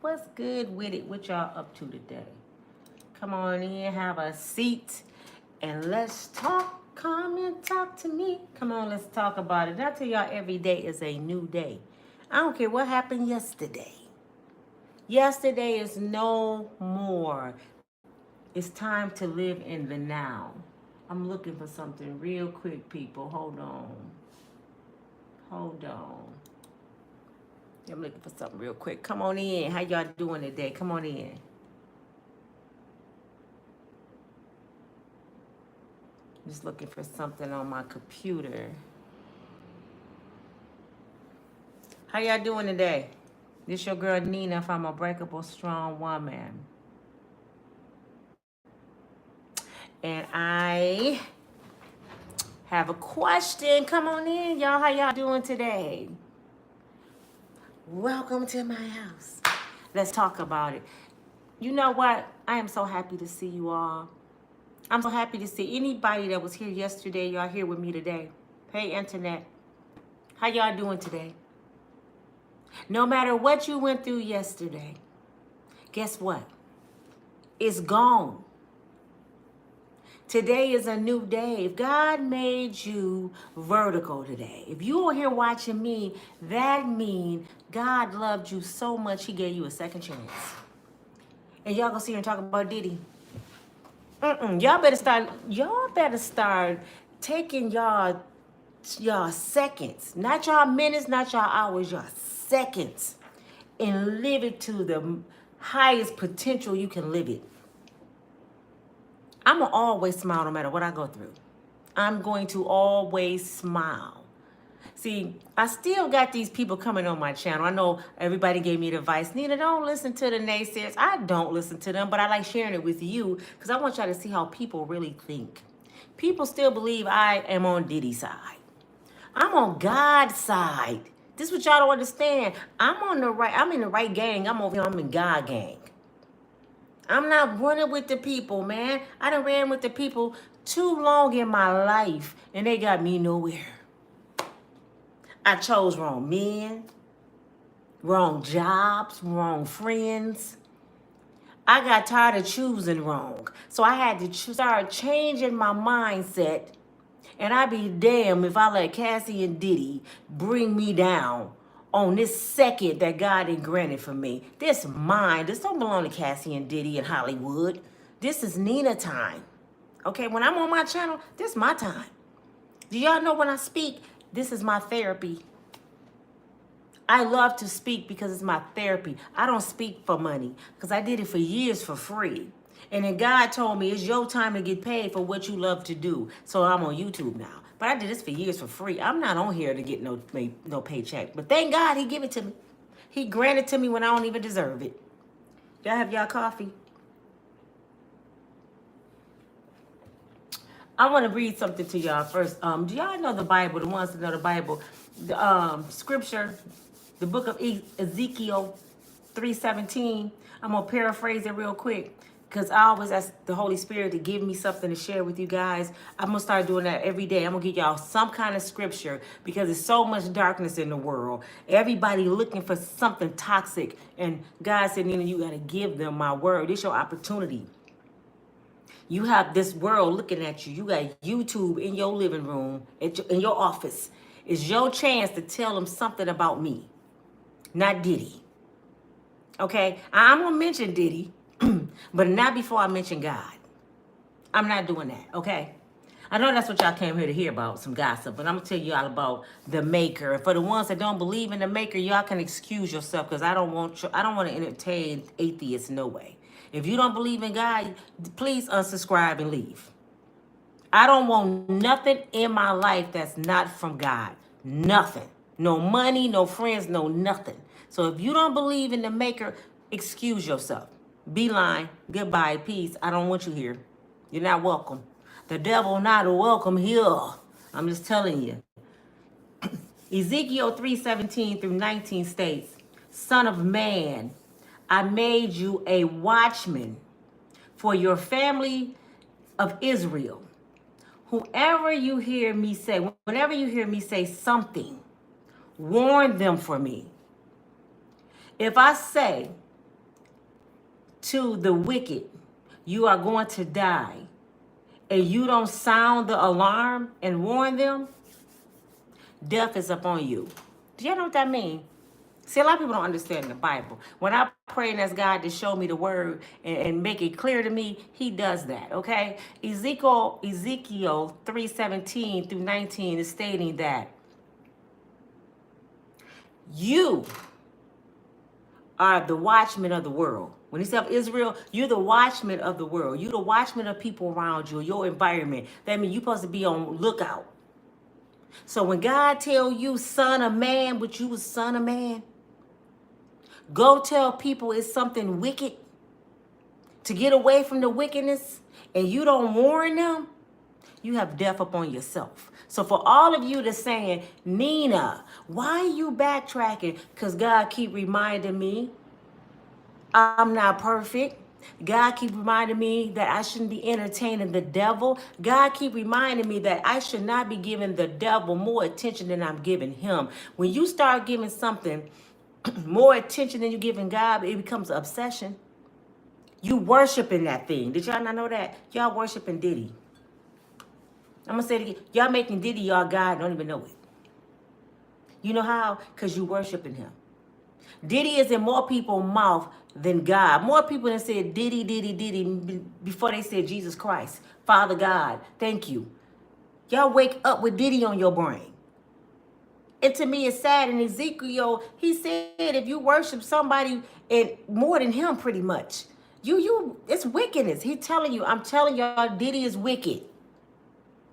What's good with it? What y'all up to today? Come on in, have a seat, and let's talk. Come and talk to me. Come on, let's talk about it. I tell y'all, every day is a new day. I don't care what happened yesterday. Yesterday is no more. It's time to live in the now. I'm looking for something real quick, people. Hold on. Hold on. I'm looking for something real quick. Come on in. How y'all doing today? Come on in. Just looking for something on my computer. How y'all doing today? This your girl Nina from Unbreakable Strong Woman. And I have a question. Come on in, y'all. How y'all doing today? Welcome to my house. Let's talk about it. You know what? I am so happy to see you all. I'm so happy to see anybody that was here yesterday. Y'all here with me today. Hey, Internet. How y'all doing today? No matter what you went through yesterday, guess what? It's gone. Today is a new day. If God made you vertical today, if you are here watching me, that means God loved you so much, he gave you a second chance. And y'all gonna see her and talk about Diddy. Y'all better start taking y'all seconds, not y'all minutes, not y'all hours, y'all seconds, and live it to the highest potential you can live it. I'm going to always smile no matter what I go through. I'm going to always smile. See, I still got these people coming on my channel. I know everybody gave me the advice, Nina, don't listen to the naysayers. I don't listen to them, but I like sharing it with you because I want y'all to see how people really think. People still believe I am on Diddy's side. I'm on God's side. This is what y'all don't understand. I'm in the right gang. I'm in God gang. I'm not running with the people, man. I done ran with the people too long in my life, and they got me nowhere. I chose wrong men, wrong jobs, wrong friends. I got tired of choosing wrong. So I had to start changing my mindset, and I'd be damned if I let Cassie and Diddy bring me down on this second that God had granted for me. This mine. This don't belong to Cassie and Diddy in Hollywood. This is Nina time. Okay, when I'm on my channel, this is my time. Do y'all know when I speak, this is my therapy. I love to speak because it's my therapy. I don't speak for money because I did it for years for free. And then God told me it's your time to get paid for what you love to do. So I'm on YouTube now. But I did this for years for free. I'm not on here to get no paycheck. But thank God he gave it to me. He granted to me when I don't even deserve it. Y'all have y'all coffee? I want to read something to y'all first. Do y'all know the Bible? The ones that know the Bible. The scripture, the book of Ezekiel 3:17. I'm going to paraphrase it real quick. Because I always ask the Holy Spirit to give me something to share with you guys. I'm going to start doing that every day. I'm going to give y'all some kind of scripture because there's so much darkness in the world. Everybody looking for something toxic. And God said, Nina, you got to give them my word. It's your opportunity. You have this world looking at you. You got YouTube in your living room, in your office. It's your chance to tell them something about me, not Diddy. Okay? I'm going to mention Diddy. But not before I mention God. I'm not doing that, okay? I know that's what y'all came here to hear about, some gossip, but I'm going to tell you all about the maker. And for the ones that don't believe in the maker, y'all can excuse yourself because I don't want to entertain atheists, no way. If you don't believe in God, please unsubscribe and leave. I don't want nothing in my life that's not from God. Nothing. No money, no friends, no nothing. So if you don't believe in the maker, excuse yourself. Beeline, goodbye, peace. I don't want you here. You're not welcome. The devil not welcome here. I'm just telling you. Ezekiel 3:17 through 19 states, Son of man, I made you a watchman for your family of Israel. Whenever you hear me say something, warn them for me. If I say, to the wicked, you are going to die, and you don't sound the alarm and warn them, death is upon you. Do you know what that means? See, a lot of people don't understand the Bible. When I pray and ask God to show me the word and make it clear to me, he does that, okay? Ezekiel 3:17 through 19 is stating that you are the watchmen of the world. When he said Israel, you're the watchman of the world. You're the watchman of people around you, your environment. That means you're supposed to be on lookout. So when God tell you, son of man, but you was son of man, go tell people it's something wicked to get away from the wickedness, and you don't warn them, you have death upon yourself. So for all of you that's saying, Nina, why are you backtracking? Because God keep reminding me I'm not perfect. God keep reminding me that I shouldn't be entertaining the devil. God keep reminding me that I should not be giving the devil more attention than I'm giving him. When you start giving something more attention than you're giving God, it becomes an obsession. You worshiping that thing. Did y'all not know that? Y'all worshiping Diddy. I'm going to say it again. Y'all making Diddy y'all God, don't even know it. You know how? Because you worshiping him. Diddy is in more people's mouth than God. More people than said Diddy, Diddy, Diddy before they said Jesus Christ. Father God, thank you. Y'all wake up with Diddy on your brain. And to me, it's sad. In Ezekiel, he said if you worship somebody and more than him, pretty much, it's wickedness. He's telling you, I'm telling y'all, Diddy is wicked.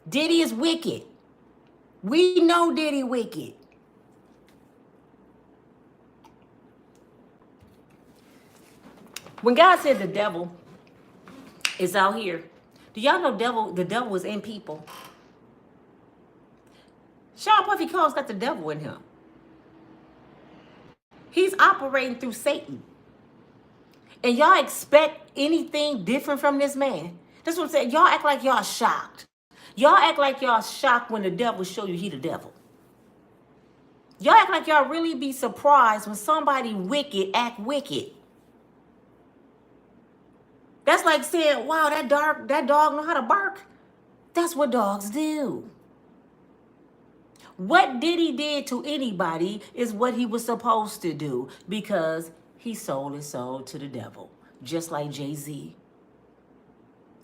Diddy is wicked. We know Diddy wicked. When God said the devil is out here, do y'all know the devil is in people? Sean Puffy Combs got the devil in him. He's operating through Satan. And y'all expect anything different from this man? That's what I'm saying. Y'all act like y'all shocked. Y'all act like y'all shocked when the devil show you he the devil. Y'all act like y'all really be surprised when somebody wicked act wicked. That's like saying, wow, that dog know how to bark. That's what dogs do. What Diddy did to anybody is what he was supposed to do because he sold his soul to the devil, just like Jay-Z.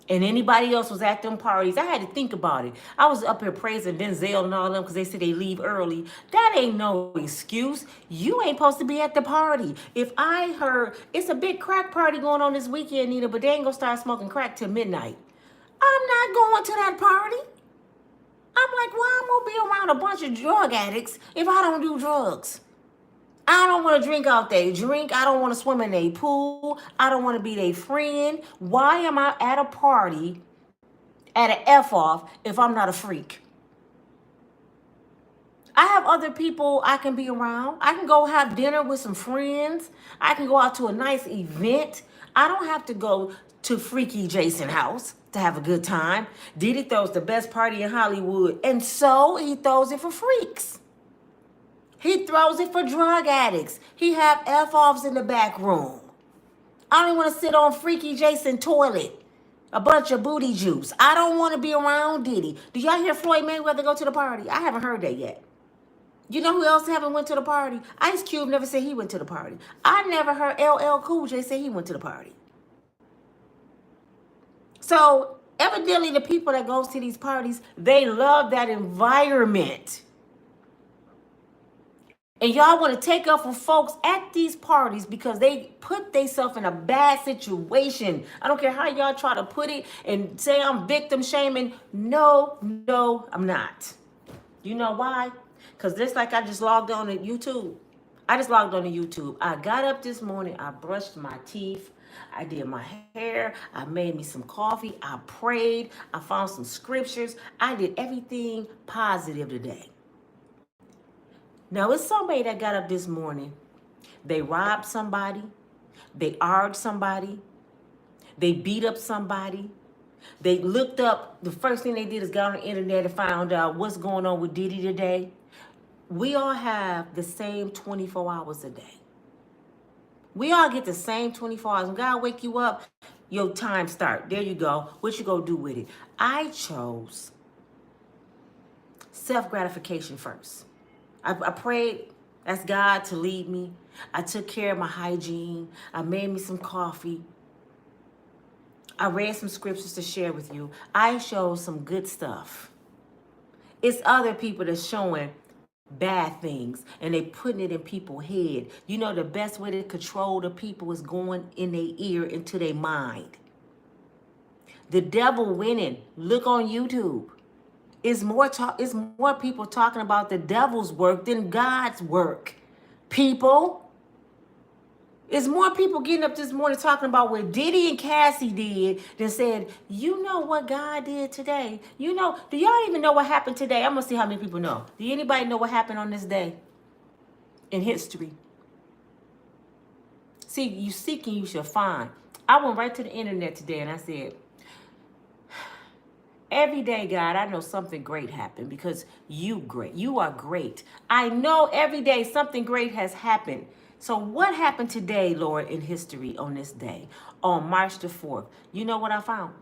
And anybody else was at them parties. I had to think about it. I was up here praising Denzel and all them because they said they leave early. That ain't no excuse. You ain't supposed to be at the party. If I heard it's a big crack party going on this weekend, Nina, but they ain't gonna start smoking crack till midnight, I'm not going to that party. I'm like, why I'm gonna be around a bunch of drug addicts if I don't do drugs? I don't want to drink out their drink. I don't want to swim in their pool. I don't want to be their friend. Why am I at a party at an F-off if I'm not a freak? I have other people I can be around. I can go have dinner with some friends. I can go out to a nice event. I don't have to go to Freaky Jason house to have a good time. Diddy throws the best party in Hollywood, and so he throws it for freaks. He throws it for drug addicts. He have F-offs in the back room. I don't want to sit on Freaky Jason toilet. A bunch of booty juice. I don't want to be around Diddy. Do y'all hear Floyd Mayweather go to the party? I haven't heard that yet. You know who else haven't went to the party? Ice Cube never said he went to the party. I never heard LL Cool J say he went to the party. So evidently the people that goes to these parties, they love that environment. And y'all want to take up for folks at these parties because they put themselves in a bad situation. I don't care how y'all try to put it and say I'm victim shaming. No, I'm not. You know why? Because just like I just logged on to YouTube. I just logged on to YouTube. I got up this morning. I brushed my teeth. I did my hair. I made me some coffee. I prayed. I found some scriptures. I did everything positive today. Now, it's somebody that got up this morning. They robbed somebody. They argued somebody. They beat up somebody. They looked up. The first thing they did is got on the internet and found out what's going on with Diddy today. We all have the same 24 hours a day. We all get the same 24 hours. When God wake you up, your time start. There you go. What you gonna do with it? I chose self-gratification first. I prayed, asked God to lead me. I took care of my hygiene. I made me some coffee. I read some scriptures to share with you. I showed some good stuff. It's other people that's showing bad things and they putting it in people's head. You know, the best way to control the people is going in their ear into their mind. The devil winning. Look on YouTube. It's more people talking about the devil's work than God's work. People. It's more people getting up this morning talking about what Diddy and Cassie did than said, you know what God did today? You know, do y'all even know what happened today? I'm going to see how many people know. Do anybody know what happened on this day in history? See, you seek and you shall find. I went right to the internet today and I said, every day, God, I know something great happened because you great. You are great. I know every day something great has happened. So what happened today, Lord, in history on this day, on March the 4th? You know what I found?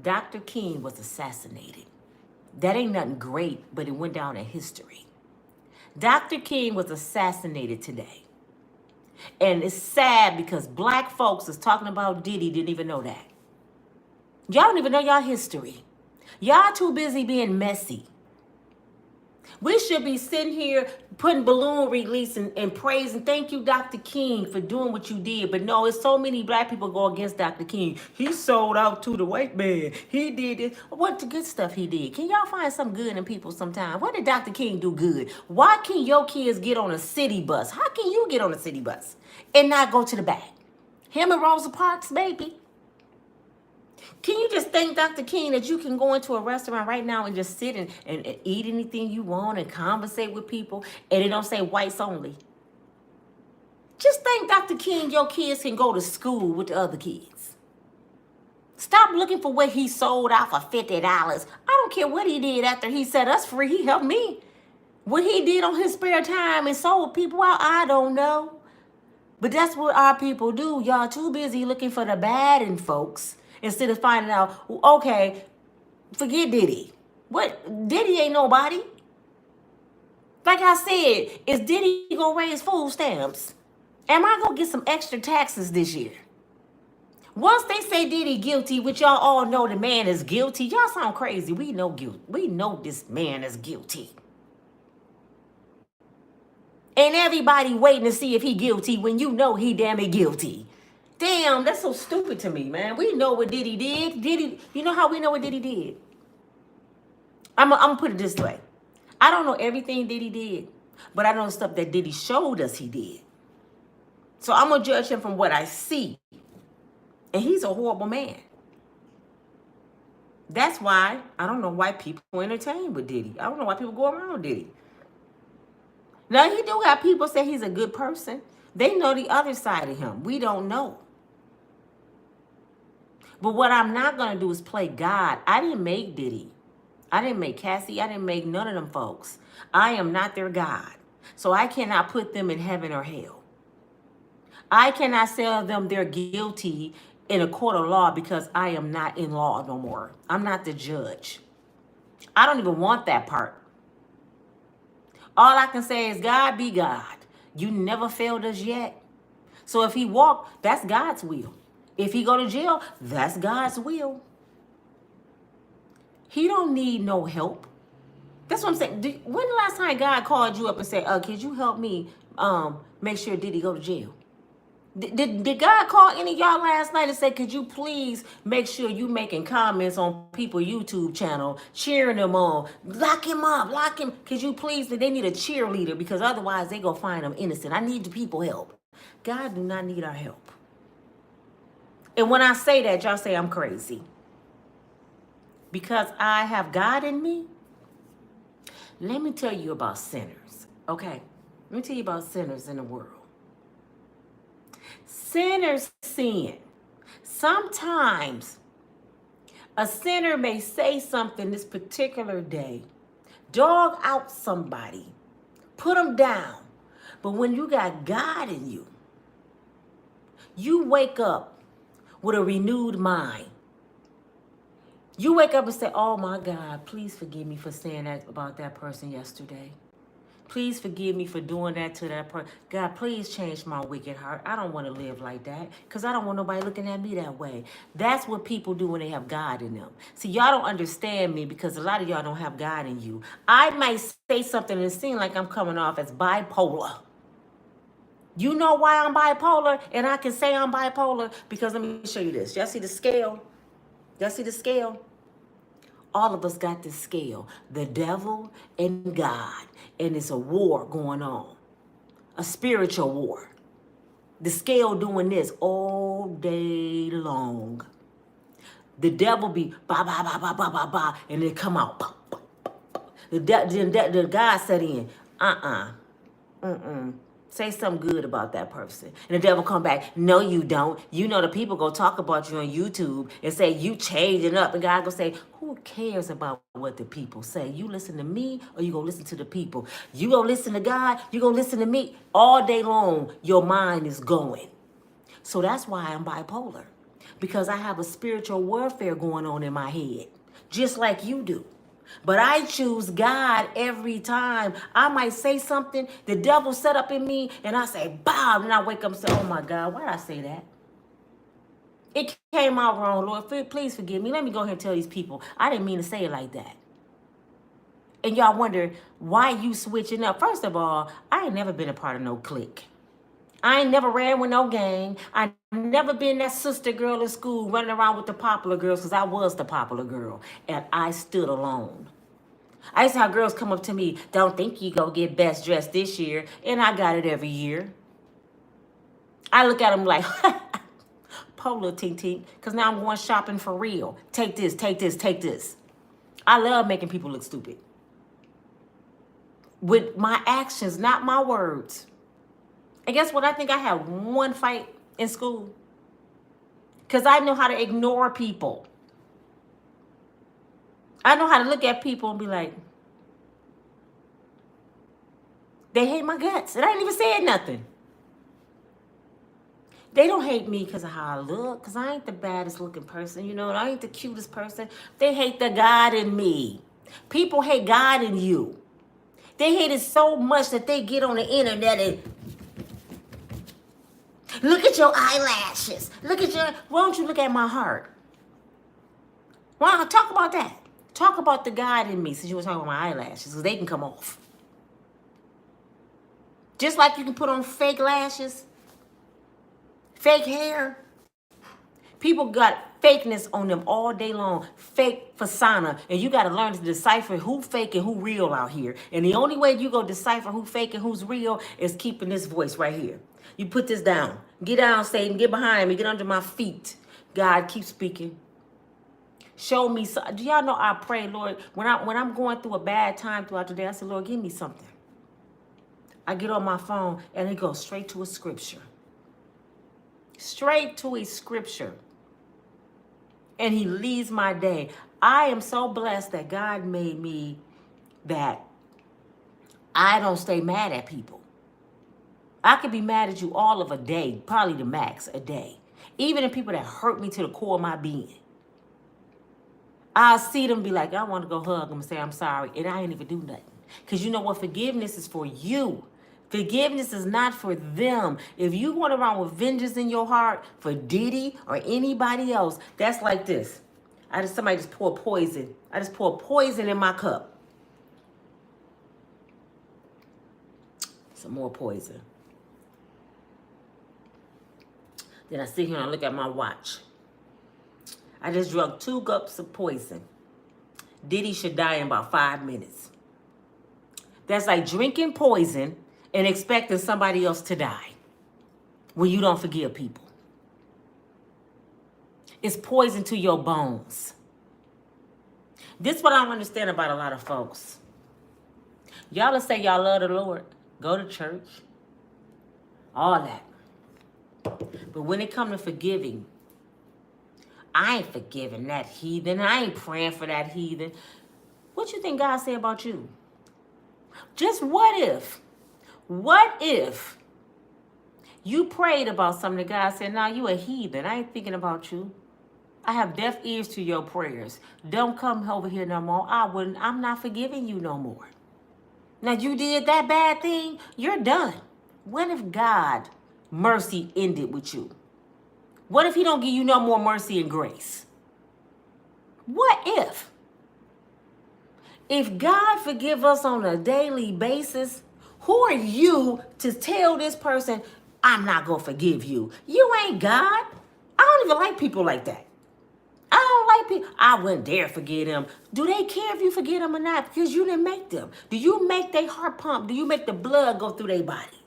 Dr. King was assassinated. That ain't nothing great, but it went down in history. Dr. King was assassinated today. And it's sad because black folks is talking about Diddy, didn't even know that. Y'all don't even know y'all history. Y'all too busy being messy. We should be sitting here putting balloon release and praising. Thank you, Dr. King, for doing what you did. But no, it's so many black people go against Dr. King. He sold out to the white man. He did it. What the good stuff he did? Can y'all find some good in people sometime? What did Dr. King do good? Why can your kids get on a city bus? How can you get on a city bus and not go to the back? Him and Rosa Parks, baby. Can you just thank Dr. King that you can go into a restaurant right now and just sit and eat anything you want and conversate with people and it don't say whites only? Just thank Dr. King your kids can go to school with the other kids. Stop looking for what he sold out for $50. I don't care what he did after he set us free. He helped me. What he did on his spare time and sold people out, I don't know. But that's what our people do. Y'all too busy looking for the bad in folks. Instead of finding out, okay, forget Diddy. What? Diddy ain't nobody. Like I said, is Diddy gonna raise food stamps? Am I gonna get some extra taxes this year? Once they say Diddy guilty, which y'all all know the man is guilty, y'all sound crazy. We know guilt. We know this man is guilty. And everybody waiting to see if he guilty when you know he damn it guilty. Damn, that's so stupid to me, man. We know what Diddy did. Diddy, you know how we know what Diddy did? I'm gonna put it this way. I don't know everything Diddy did, but I know stuff that Diddy showed us he did. So I'm gonna judge him from what I see. And he's a horrible man. That's why I don't know why people entertain with Diddy. I don't know why people go around Diddy. Now, he do have people say he's a good person. They know the other side of him. We don't know. But what I'm not going to do is play God. I didn't make Diddy. I didn't make Cassie. I didn't make none of them folks. I am not their God. So I cannot put them in heaven or hell. I cannot tell them they're guilty in a court of law because I am not in law no more. I'm not the judge. I don't even want that part. All I can say is God be God. You never failed us yet. So if he walk, that's God's will. If he go to jail, that's God's will. He don't need no help. That's what I'm saying. When the last time God called you up and said, could you help me make sure Diddy go to jail? Did God call any of y'all last night and say, could you please make sure you making comments on people's YouTube channel, cheering them on, lock him up, lock him. Could you please, they need a cheerleader because otherwise they gonna find him innocent. I need the people help. God do not need our help. And when I say that, y'all say I'm crazy. Because I have God in me. Let me tell you about sinners, okay? Let me tell you about sinners in the world. Sinners sin. Sometimes a sinner may say something this particular day, dog out somebody, Put them down. But when you got God in you, you wake up with a renewed mind. You wake up and say, oh my God, please forgive me for saying that about that person yesterday. Please forgive me for doing that to that person. God, please change my wicked heart. I don't want to live like that because I don't want nobody looking at me that way. That's what people do when they have God in them. See, y'all don't understand me because a lot of y'all don't have God in you. I might say something and seem like I'm coming off as bipolar. You know why I'm bipolar? And I can say I'm bipolar because let me show you this. Y'all see the scale? Y'all see the scale? All of us got this scale, the devil and God, and it's a war going on, a spiritual war. The scale doing this all day long. The devil be ba ba ba ba ba ba ba, and it come out. Bah, bah, bah, bah. The God said in, say something good about that person. And the devil come back, no you don't. You know the people go talk about you on YouTube and say you changing up. And God go say, who cares about what the people say? You listen to me or you gonna listen to the people? You gonna listen to God, you gonna listen to me? All day long, your mind is going. So that's why I'm bipolar. Because I have a spiritual warfare going on in my head, just like you do. But I choose God every time. I might say something, the devil set up in me, and I say, bow, and I wake up and say, oh my God, why did I say that? It came out wrong, Lord. Please forgive me. Let me go ahead and tell these people, I didn't mean to say it like that. And y'all wonder why you switching up. First of all, I ain't never been a part of no clique. I ain't never ran with no gang. I never been that sister girl in school running around with the popular girls because I was the popular girl and I stood alone. I used to have girls come up to me, don't think you go get best dressed this year, and I got it every year. I look at them like, polo tink tink, because now I'm going shopping for real. Take this, take this, take this. I love making people look stupid. With my actions, not my words. And guess what? I think I had one fight in school because I know how to ignore people. I know how to look at people and be like, they hate my guts. And I ain't even said nothing. They don't hate me because of how I look, because I ain't the baddest looking person, you know, and I ain't the cutest person. They hate the God in me. People hate God in you. They hate it so much that they get on the internet and look at your eyelashes. Look at your, why don't you look at my heart? Why don't I talk about that? Talk about the God in me since you were talking about my eyelashes, because they can come off. Just like you can put on fake lashes, fake hair. People got fakeness on them all day long, fake persona, and you got to learn to decipher who fake and who real out here. And the only way you go decipher who fake and who's real is keeping this voice right here. You put this down. Get down, Satan. Get behind me. Get under my feet. God, keep speaking. Show me. Do y'all know I pray, Lord, when I'm going through a bad time throughout the day, I say, Lord, give me something. I get on my phone and it goes straight to a scripture. Straight to a scripture. And he leads my day. I am so blessed that God made me that I don't stay mad at people. I could be mad at you all of a day, probably the max a day. Even the people that hurt me to the core of my being. I'll see them be like, I want to go hug them and say I'm sorry. And I ain't even do nothing. Because you know what? Forgiveness is for you. Forgiveness is not for them. If you going around with vengeance in your heart for Diddy or anybody else, that's like this. Somebody just poured poison. I just poured poison in my cup. Some more poison. Then I sit here and I look at my watch. I just drunk 2 cups of poison. Diddy should die in about 5 minutes. That's like drinking poison and expecting somebody else to die when you don't forgive people. It's poison to your bones. This is what I don't understand about a lot of folks. Y'all will say y'all love the Lord, go to church, all that. But when it comes to forgiving, I ain't forgiving that heathen. I ain't praying for that heathen. What you think God say about you? Just what if What if you prayed about something that God said, "Now you a heathen. I ain't thinking about you. I have deaf ears to your prayers. Don't come over here no more. I'm not forgiving you no more." Now you did that bad thing, you're done. What if God mercy ended with you? What if he don't give you no more mercy and grace? What if? If God forgive us on a daily basis, who are you to tell this person, "I'm not going to forgive you"? You ain't God. I don't even like people like that. I don't like people. I wouldn't dare forgive them. Do they care if you forgive them or not? Because you didn't make them. Do you make their heart pump? Do you make the blood go through their body?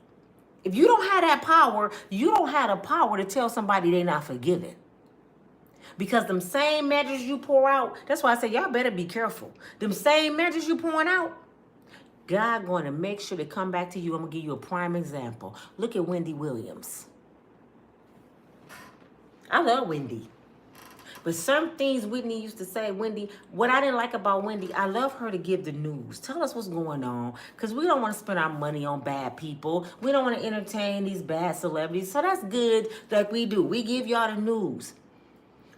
If you don't have that power, you don't have the power to tell somebody they're not forgiven. Because them same measures you pour out, that's why I say y'all better be careful. Them same measures you pouring out, God going to make sure they come back to you. I'm going to give you a prime example. Look at Wendy Williams. I love Wendy. But some things Whitney used to say, Wendy, what I didn't like about Wendy, I love her to give the news. Tell us what's going on. Because we don't want to spend our money on bad people. We don't want to entertain these bad celebrities. So that's good that we do. We give y'all the news.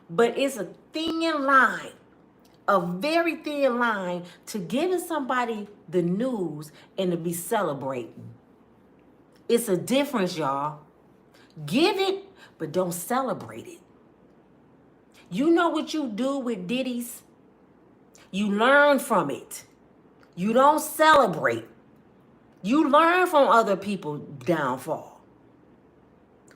But it's a thin line, a very thin line to giving somebody the news and to be celebrating. It's a difference, y'all. Give it, but don't celebrate it. You know what you do with Diddy's? You learn from it. You don't celebrate. You learn from other people's downfall.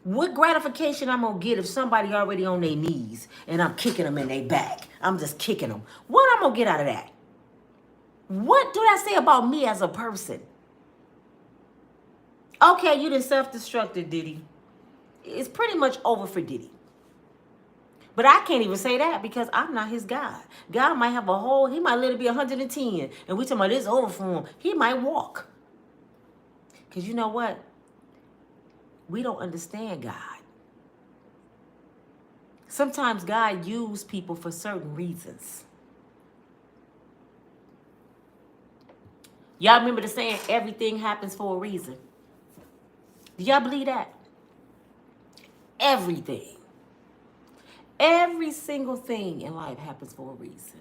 What gratification I'm going to get if somebody already on their knees and I'm kicking them in their back? I'm just kicking them. What I'm going to get out of that? What do that say about me as a person? Okay, you done self-destructed, Diddy. It's pretty much over for Diddy. But I can't even say that because I'm not his God. God might have he might literally be 110. And we talking about this over for him. He might walk. Because you know what? We don't understand God. Sometimes God uses people for certain reasons. Y'all remember the saying, everything happens for a reason? Do y'all believe that? Everything. Every single thing in life happens for a reason.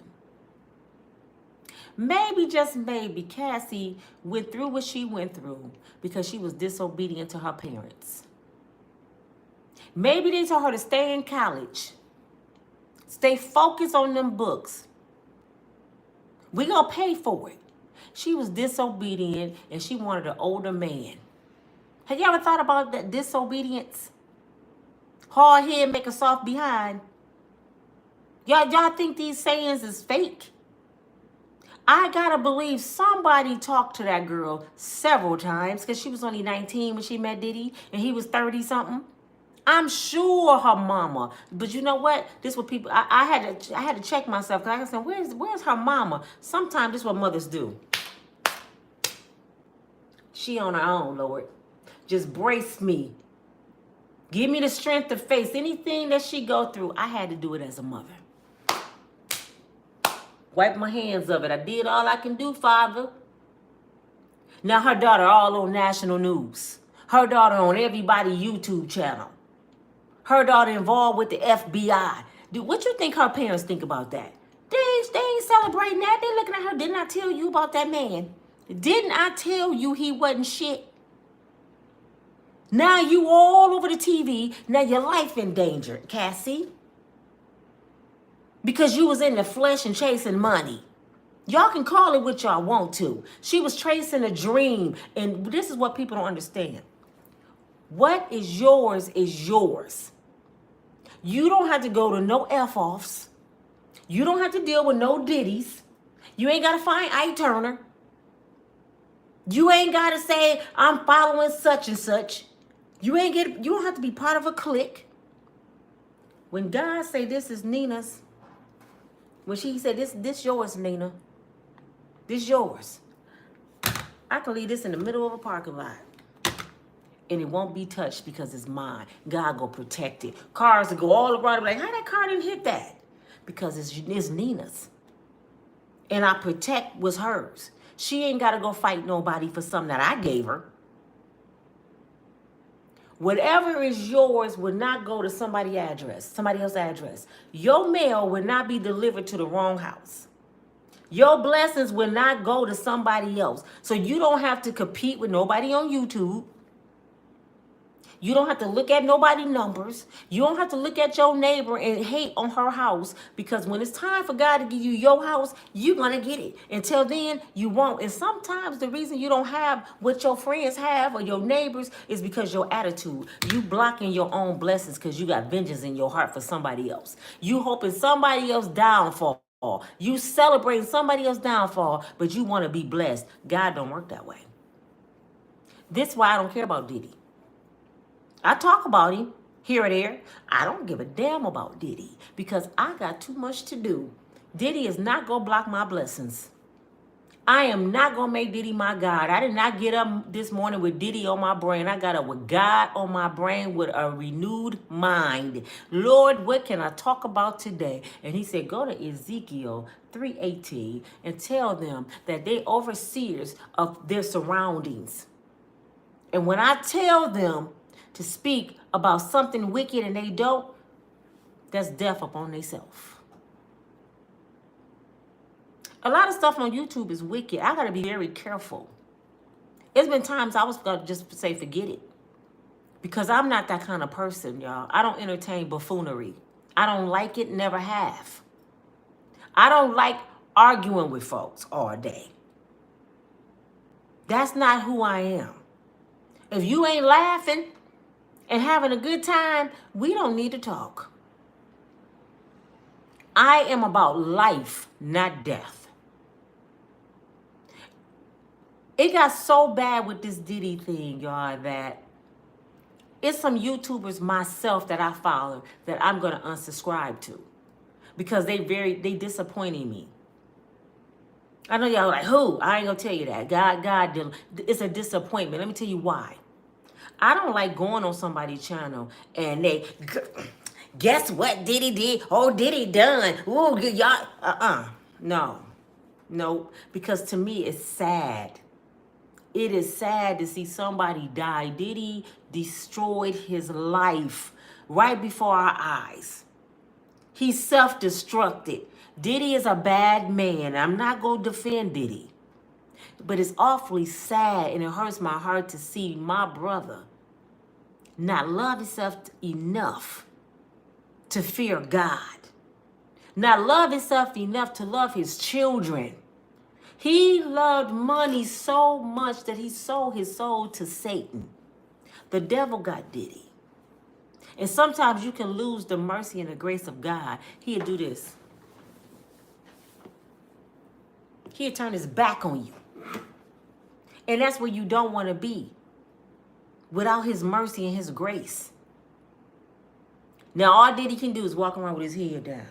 Maybe, just maybe, Cassie went through what she went through because she was disobedient to her parents. Maybe they told her to stay in college. Stay focused on them books. We gonna pay for it. She was disobedient and she wanted an older man. Have you ever thought about that disobedience? Hard head make a soft behind. Y'all think these sayings is fake? I gotta believe somebody talked to that girl several times because she was only 19 when she met Diddy and he was 30 something. I'm sure her mama, but you know what? This what people. I had to check myself because I said, where's her mama? Sometimes this is what mothers do. She on her own, Lord. Just brace me. Give me the strength to face anything that she go through. I had to do it as a mother. Wipe my hands of it. I did all I can do, Father. Now her daughter all on national news. Her daughter on everybody's YouTube channel. Her daughter involved with the FBI. What you think her parents think about that? They ain't celebrating that. They looking at her. Didn't I tell you about that man? Didn't I tell you he wasn't shit? Now you all over the TV. Now your life in danger, Cassie. Because you was in the flesh and chasing money. Y'all can call it what y'all want to. She was chasing a dream. And this is what people don't understand. What is yours is yours. You don't have to go to no F-offs. You don't have to deal with no Diddies. You ain't got to find Ike Turner. You ain't got to say, I'm following such and such. You don't have to be part of a clique. When God say this is Nina's, when she said this yours, Nina. This yours. I can leave this in the middle of a parking lot. And it won't be touched because it's mine. God go protect it. Cars will go all around like, how that car didn't hit that? Because it's Nina's. And I protect what's hers. She ain't got to go fight nobody for something that I gave her. Whatever is yours will not go to somebody else's address. Your mail will not be delivered to the wrong house. Your blessings will not go to somebody else. So you don't have to compete with nobody on YouTube. You don't have to look at nobody's numbers. You don't have to look at your neighbor and hate on her house, because when it's time for God to give you your house, you're going to get it. Until then, you won't. And sometimes the reason you don't have what your friends have or your neighbors is because your attitude. You blocking your own blessings because you got vengeance in your heart for somebody else. You hoping somebody else downfall. You celebrating somebody else's downfall, but you want to be blessed. God don't work that way. This is why I don't care about Diddy. I talk about him here or there. I don't give a damn about Diddy because I got too much to do. Diddy is not going to block my blessings. I am not going to make Diddy my God. I did not get up this morning with Diddy on my brain. I got up with God on my brain with a renewed mind. Lord, what can I talk about today? And he said, go to Ezekiel 3:18 and tell them that they overseers of their surroundings. And when I tell them to speak about something wicked and they don't, that's death upon themselves. A lot of stuff on YouTube is wicked. I got to be very careful. It's been times I was going to just say forget it. Because I'm not that kind of person, y'all. I don't entertain buffoonery. I don't like it, never have. I don't like arguing with folks all day. That's not who I am. If you ain't laughing and having a good time, we don't need to talk. I am about life, not death. It got so bad with this Diddy thing, y'all, that it's some YouTubers myself that I follow that I'm going to unsubscribe to because they disappointing me. I know y'all like, who? I ain't going to tell you that. God, it's a disappointment. Let me tell you why. I don't like going on somebody's channel and they, guess what Diddy did? Oh, Diddy done. Ooh, y'all, no, because to me it's sad. It is sad to see somebody die. Diddy destroyed his life right before our eyes. He self-destructed. Diddy is a bad man. I'm not going to defend Diddy. But it's awfully sad and it hurts my heart to see my brother not love himself enough to fear God. Not love himself enough to love his children. He loved money so much that he sold his soul to Satan. The devil got Diddy. And sometimes you can lose the mercy and the grace of God. He'll do this. He'll turn his back on you. And that's where you don't want to be. Without his mercy and his grace. Now all Diddy can do is walk around with his head down.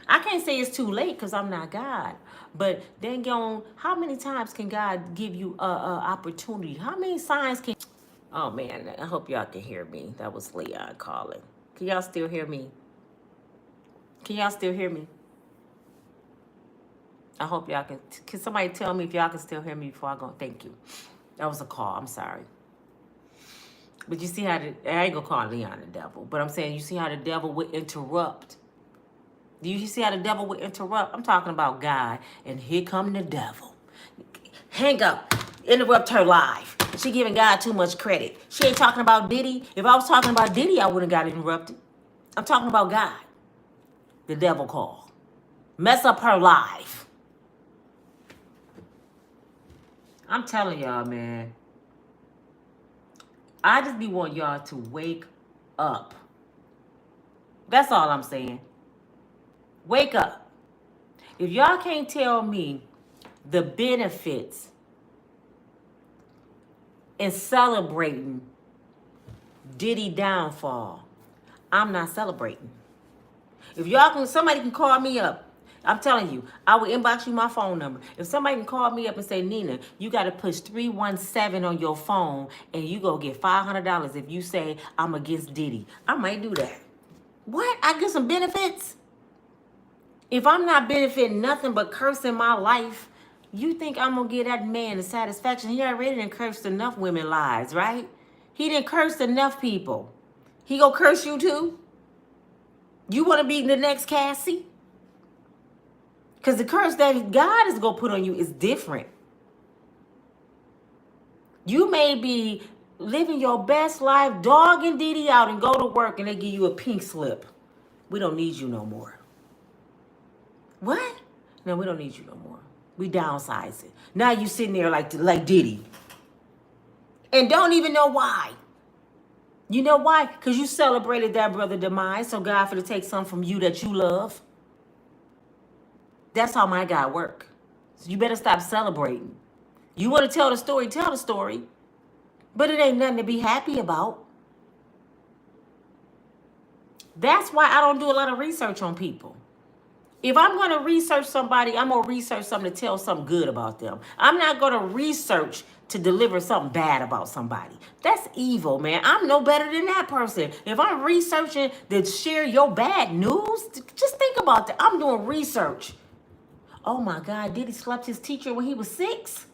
I can't say it's too late because I'm not God. But dang on, how many times can God give you an opportunity? How many signs can... Oh, man, I hope y'all can hear me. That was Leon calling. Can y'all still hear me? Can y'all still hear me? I hope y'all can... Can somebody tell me if y'all can still hear me before I go? Thank you. That was a call. I'm sorry. But you see how I ain't going to call Leon the devil. But I'm saying you see how the devil would interrupt. Do you see how the devil would interrupt? I'm talking about God. And here come the devil. Hang up. Interrupt her live. She giving God too much credit. She ain't talking about Diddy. If I was talking about Diddy, I wouldn't got interrupted. I'm talking about God. The devil call. Mess up her life. I'm telling y'all, man. I just be wanting y'all to wake up. That's all I'm saying. Wake up. If y'all can't tell me the benefits in celebrating Diddy downfall, I'm not celebrating. If y'all can, somebody can call me up. I'm telling you, I will inbox you my phone number. If somebody can call me up and say, Nina, you got to push 317 on your phone and you go get $500 if you say I'm against Diddy, I might do that. What? I get some benefits? If I'm not benefiting nothing but cursing my life, you think I'm going to give that man the satisfaction? He already done cursed enough women's lives, right? He didn't curse enough people. He gonna curse you too? You want to be the next Cassie? Because the curse that God is gonna put on you is different. You may be living your best life, dogging Diddy out, and go to work and they give you a pink slip. We don't need you no more. What? No, we don't need you no more. We downsize it. Now you sitting there like Diddy. And don't even know why. You know why? Because you celebrated that brother demise, so God for to take something from you that you love. That's how my God work. So you better stop celebrating. You want to tell the story, tell the story. But it ain't nothing to be happy about. That's why I don't do a lot of research on people. If I'm going to research somebody, I'm going to research something to tell something good about them. I'm not going to research to deliver something bad about somebody. That's evil, man. I'm no better than that person. If I'm researching to share your bad news, just think about that. I'm doing research. Oh my God, Diddy slapped his teacher when he was 6?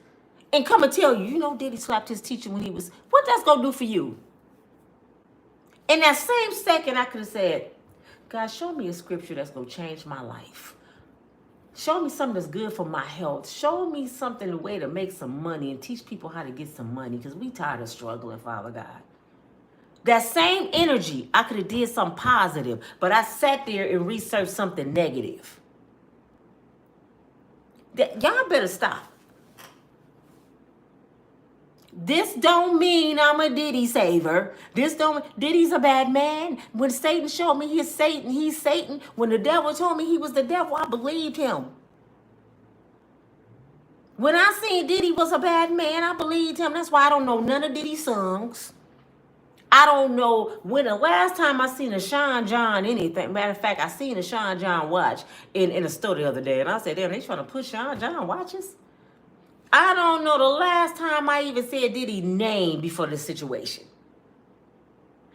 And come and tell you, you know Diddy slapped his teacher when he was... What that's going to do for you? In that same second, I could have said, God, show me a scripture that's going to change my life. Show me something that's good for my health. Show me something, a way to make some money and teach people how to get some money because we tired of struggling, Father God. That same energy, I could have did something positive, but I sat there and researched something negative. Y'all better stop. This don't mean I'm a Diddy saver. Diddy's a bad man. When Satan showed me he's Satan. When the devil told me he was the devil, I believed him. When I seen Diddy was a bad man, I believed him. That's why I don't know none of Diddy's songs. I don't know when the last time I seen a Sean John anything. Matter of fact, I seen a Sean John watch in a store the other day. And I said, damn, they trying to push Sean John watches? I don't know the last time I even said Diddy name before this situation.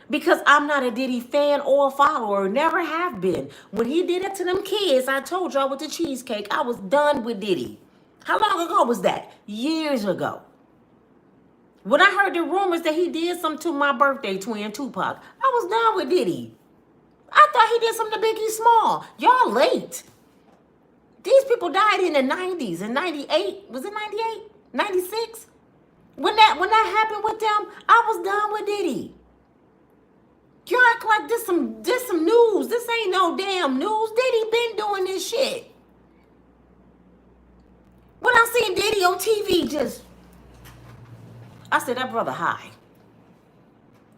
Because I'm not a Diddy fan or follower, never have been. When he did it to them kids, I told y'all with the cheesecake, I was done with Diddy. How long ago was that? Years ago. When I heard the rumors that he did something to my birthday twin, Tupac, I was done with Diddy. I thought he did something to Biggie Small. Y'all late. These people died in the 90s, in 98. Was it 98? 96? When that happened with them, I was done with Diddy. You act like this some news. This ain't no damn news. Diddy been doing this shit. When I seen Diddy on TV, I said, that brother high.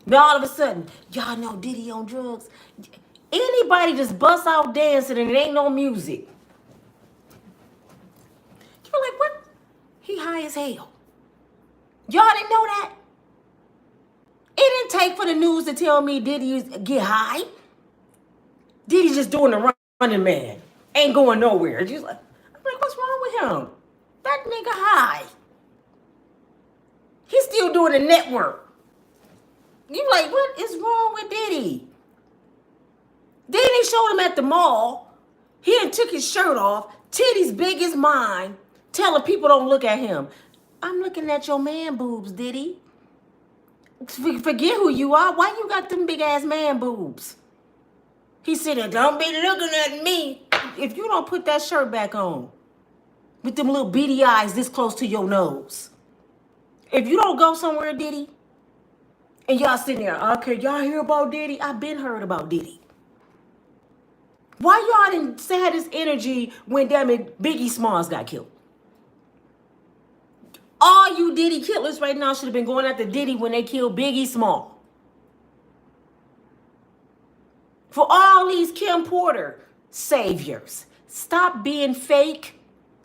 Now all of a sudden, y'all know Diddy on drugs. Anybody just bust out dancing and it ain't no music. You're like, what? He high as hell. Y'all didn't know that? It didn't take for the news to tell me Diddy get high. Diddy just doing the running man. Ain't going nowhere. I'm like, what's wrong with him? That nigga high. He's still doing the network. You like, what is wrong with Diddy? Then they showed him at the mall. He done took his shirt off. Titties big as mine. Telling people don't look at him. I'm looking at your man boobs, Diddy. Forget who you are. Why you got them big ass man boobs? He said, don't be looking at me. If you don't put that shirt back on with them little beady eyes this close to your nose. If you don't go somewhere, Diddy, and y'all sitting there, okay, y'all hear about Diddy? I've been heard about Diddy. Why y'all didn't say this energy when, damn it, Biggie Smalls got killed? All you Diddy killers right now should have been going after Diddy when they killed Biggie Small. For all these Kim Porter saviors, stop being fake.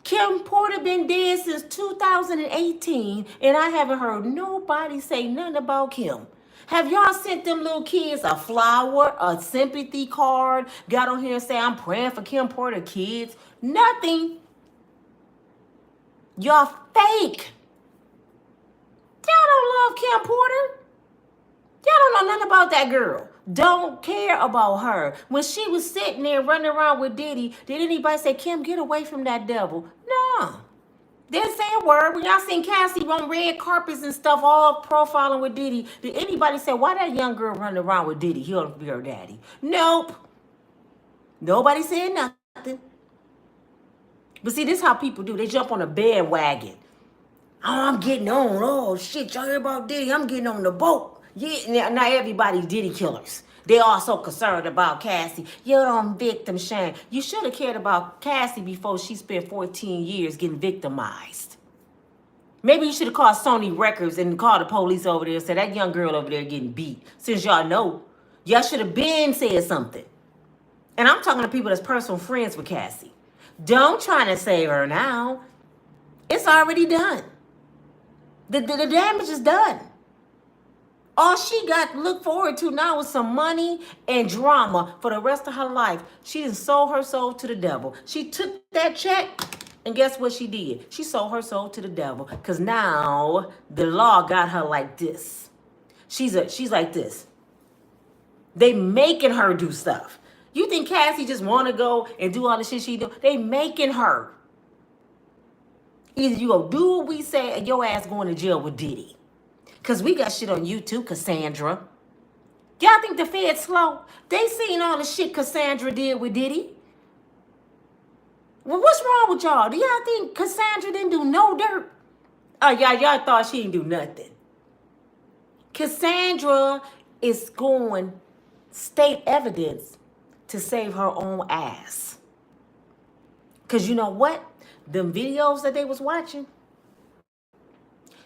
Kim Porter been dead since 2018, and I haven't heard nobody say nothing about Kim. Have y'all sent them little kids a flower, a sympathy card, got on here and say, I'm praying for Kim Porter kids? Nothing. Y'all fake. Y'all don't love Kim Porter. Y'all don't know nothing about that girl. Don't care about her. When she was sitting there running around with Diddy, did anybody say, Kim, get away from that devil? No. Didn't say a word. When y'all seen Cassie on red carpets and stuff, all profiling with Diddy, did anybody say, why that young girl running around with Diddy? He ought to be her daddy. Nope. Nobody said nothing. But see, this is how people do. They jump on a bandwagon. Oh, I'm getting on. Oh, shit, y'all hear about Diddy? I'm getting on the boat. Yeah, now everybody's Diddy killers. They all so concerned about Cassie. You don't victim shame. You should have cared about Cassie before she spent 14 years getting victimized. Maybe you should have called Sony Records and called the police over there and said, that young girl over there getting beat. Since y'all know, y'all should have been said something. And I'm talking to people that's personal friends with Cassie. Don't try to save her now. It's already done. The damage is done. All she got to look forward to now is some money and drama for the rest of her life. She done sold her soul to the devil. She took that check, and guess what she did? She sold her soul to the devil, because now the law got her like this. She's like this. They making her do stuff. You think Cassie just want to go and do all the shit she do? They making her. Either you go do what we say, or your ass going to jail with Diddy. Because we got shit on YouTube, Cassandra. Y'all think the Fed's slow? They seen all the shit Cassandra did with Diddy. Well, what's wrong with y'all? Do y'all think Cassandra didn't do no dirt? Oh, y'all thought she didn't do nothing. Cassandra is going state evidence to save her own ass. Because you know what? Them videos that they was watching,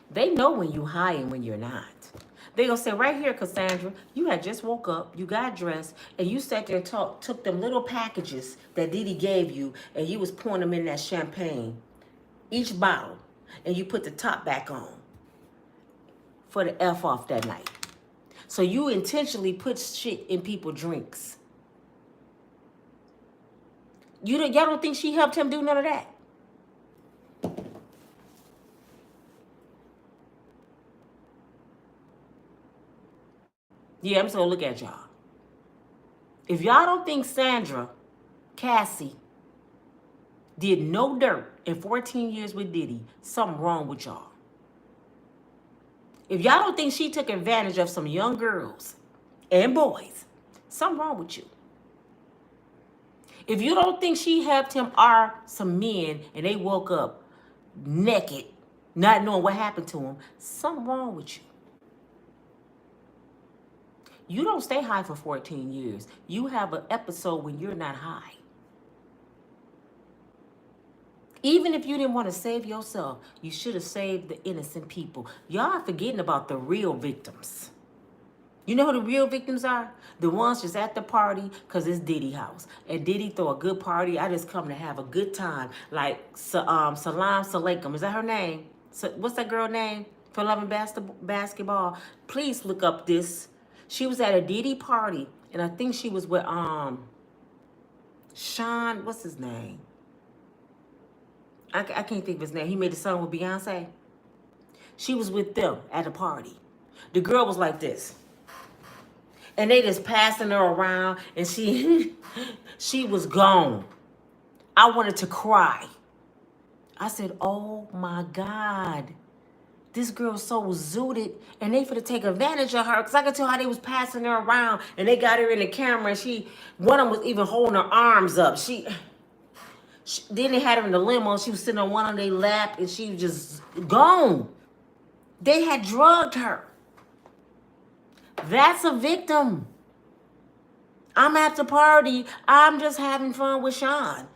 they know when you high and when you're not. They gonna say, right here, Cassandra, you had just woke up, you got dressed, and you sat there and took them little packages that Diddy gave you, and you was pouring them in that champagne, each bottle, and you put the top back on for the F off that night. So you intentionally put shit in people's drinks. Y'all don't think she helped him do none of that? Yeah, I'm just gonna look at y'all. If y'all don't think Cassie, did no dirt in 14 years with Diddy, something wrong with y'all. If y'all don't think she took advantage of some young girls and boys, something wrong with you. If you don't think she helped him some men and they woke up naked, not knowing what happened to them, something wrong with you. You don't stay high for 14 years. You have an episode when you're not high. Even if you didn't want to save yourself, you should have saved the innocent people. Y'all are forgetting about the real victims. You know who the real victims are? The ones just at the party because it's Diddy house. And Diddy throw a good party. I just come to have a good time. Like Salam Salaikum. Is that her name? So, what's that girl name for loving basketball? Please look up this. She was at a Diddy party. And I think she was with Sean, what's his name? I can't think of his name. He made a song with Beyonce. She was with them at a party. The girl was like this. And they just passing her around, and she was gone. I wanted to cry. I said, oh my God. This girl's so zooted, and they finna take advantage of her, because I could tell how they was passing her around, and they got her in the camera, and one of them was even holding her arms up. Then they had her in the limo, she was sitting on one on their lap, and she was just gone. They had drugged her. That's a victim. I'm at the party. I'm just having fun with Sean.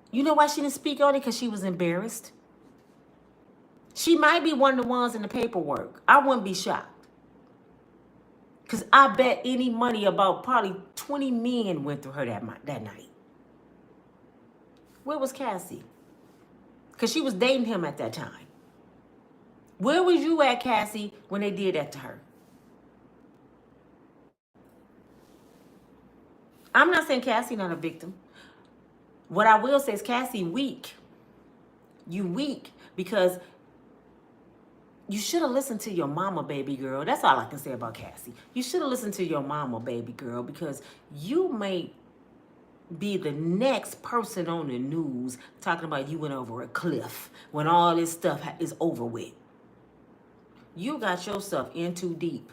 You know why she didn't speak on it? Because she was embarrassed. She might be one of the ones in the paperwork. I wouldn't be shocked. Because I bet any money about probably 20 men went through her that night. Where was Cassie? Because she was dating him at that time. Where was you at, Cassie, when they did that to her? I'm not saying Cassie not a victim. What I will say is Cassie weak. You weak because you should have listened to your mama, baby girl. That's all I can say about Cassie. You should have listened to your mama, baby girl, because you made be the next person on the news talking about you went over a cliff when all this stuff is over with. You got yourself in too deep.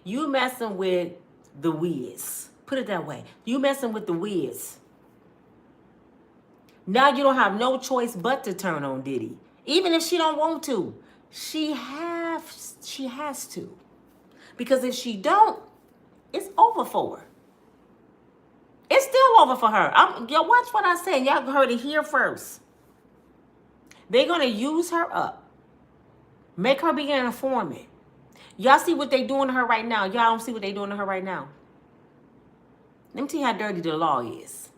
You messing with the Wiz. Put it that way. You messing with the Wiz. Now you don't have no choice but to turn on Diddy. Even if she don't want to. She has to. Because if she don't, it's over for her. It's still over for her. Y'all watch what I say. Y'all heard it here first. They're going to use her up. Make her be an informant. Y'all see what they doing to her right now. Y'all don't see what they doing to her right now. Let me tell you how dirty the law is.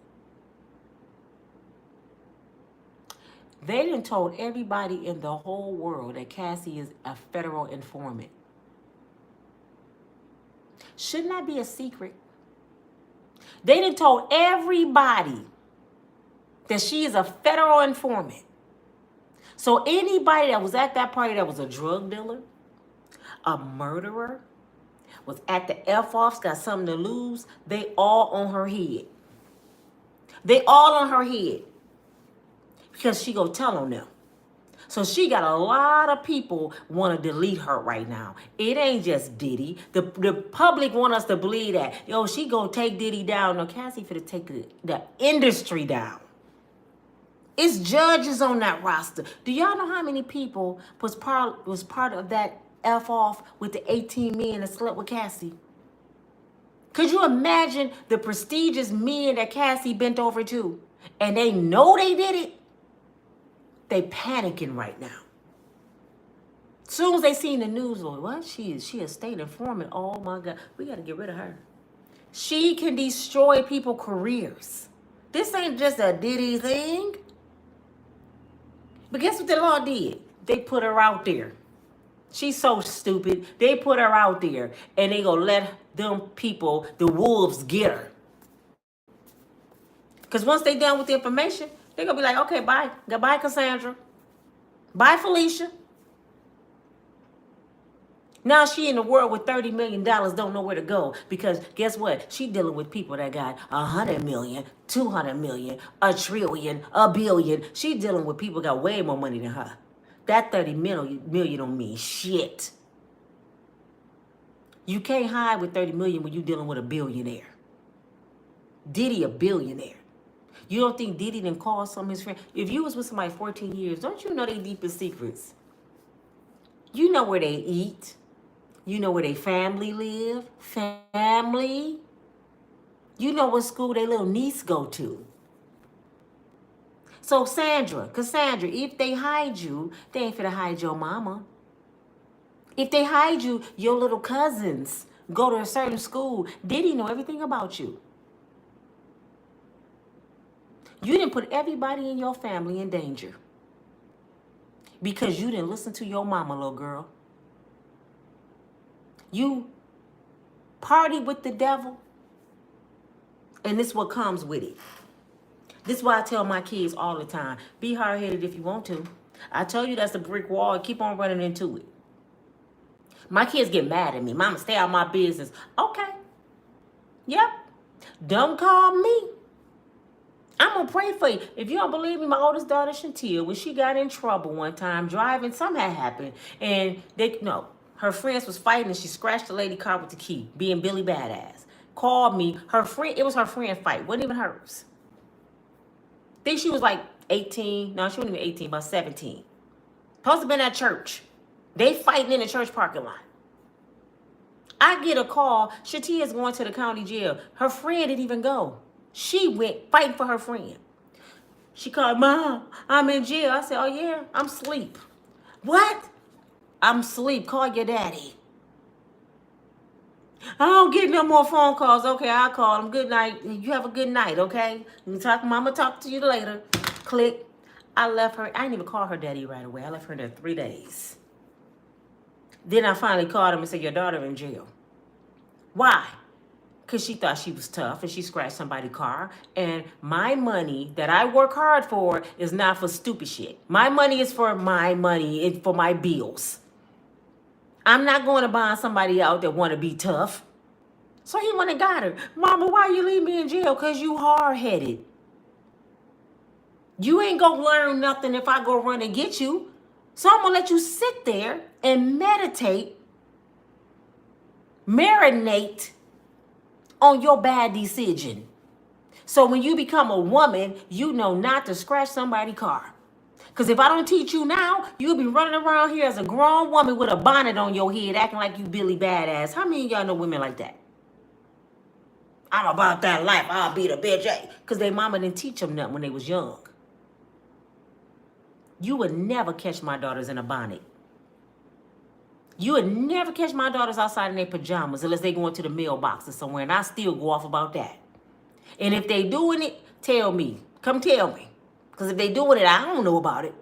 They done told everybody in the whole world that Cassie is a federal informant. Shouldn't that be a secret? They done told everybody that she is a federal informant. So anybody that was at that party that was a drug dealer, a murderer, was at the F-offs, got something to lose, they all on her head. They all on her head. Because she go tell on them. So she got a lot of people want to delete her right now. It ain't just Diddy. The public want us to believe that. Yo, she gonna take Diddy down. No, Cassie finna take the industry down. It's judges on that roster. Do y'all know how many people was part of that F-off with the 18 men that slept with Cassie? Could you imagine the prestigious men that Cassie bent over to? And they know they did it? They panicking right now. Soon as they seen the news, like, what? She a state informant. Oh my God, we got to get rid of her. She can destroy people's careers. This ain't just a Diddy thing. But guess what the law did? They put her out there. She's so stupid. They put her out there, and they gonna let them people, the wolves, get her. Because once they done with the information, they're going to be like, okay, bye. Goodbye, Cassandra. Bye, Felicia. Now she in the world with $30 million, don't know where to go. Because guess what? She dealing with people that got 100 million, 200 million, a trillion, a billion. She dealing with people that got way more money than her. That 30 million don't mean shit. You can't hide with 30 million when you dealing with a billionaire. Diddy a billionaire. You don't think Diddy done called some of his friends? If you was with somebody 14 years, don't you know their deepest secrets? You know where they eat. You know where their family live. Family. You know what school their little niece go to. So Cassandra, if they hide you, they ain't finna hide your mama. If they hide you, your little cousins go to a certain school. Diddy know everything about you. You didn't put everybody in your family in danger because you didn't listen to your mama, little girl. You party with the devil, and this is what comes with it. This is why I tell my kids all the time, be hard-headed if you want to. I tell you that's a brick wall, keep on running into it. My kids get mad at me. Mama, stay out of my business. Okay. Yep. Don't call me. I'm going to pray for you. If you don't believe me, my oldest daughter, Chantil, when she got in trouble one time driving, something had happened. And her friends was fighting and she scratched the lady car with the key, being Billy Badass. Called me. It was her friend fight. Wasn't even hers. I think she was like 18. No, she wasn't even 18, about 17. Supposed to have been at church. They fighting in the church parking lot. I get a call. Shatia's going to the county jail. Her friend didn't even go. She went fighting for her friend. She called, Mom, I'm in jail. I said, oh, yeah, I'm asleep. What? I'm asleep. Call your daddy. I don't get no more phone calls. Okay, I'll call him. Good night. You have a good night, okay? You talk, Mama, talk to you later. Click. I left her. I didn't even call her daddy right away. I left her there 3 days. Then I finally called him and said, your daughter in jail. Why? Because she thought she was tough and she scratched somebody's car. And my money that I work hard for is not for stupid shit. My money is for my money and for my bills. I'm not going to buy somebody out that want to be tough. So he went and got her. Mama, why you leave me in jail? Because you hard-headed. You ain't going to learn nothing if I go run and get you. So I'm going to let you sit there and meditate, marinate on your bad decision. So when you become a woman, you know not to scratch somebody's car. Because if I don't teach you now, you'll be running around here as a grown woman with a bonnet on your head acting like you Billy Badass. How many of y'all know women like that? I'm about that life. I'll be the bitch. Because their mama didn't teach them nothing when they was young. You would never catch my daughters in a bonnet. You would never catch my daughters outside in their pajamas unless they going to the mailbox or somewhere. And I still go off about that. And if they doing it, tell me. Come tell me. Because if they doing it, I don't know about it.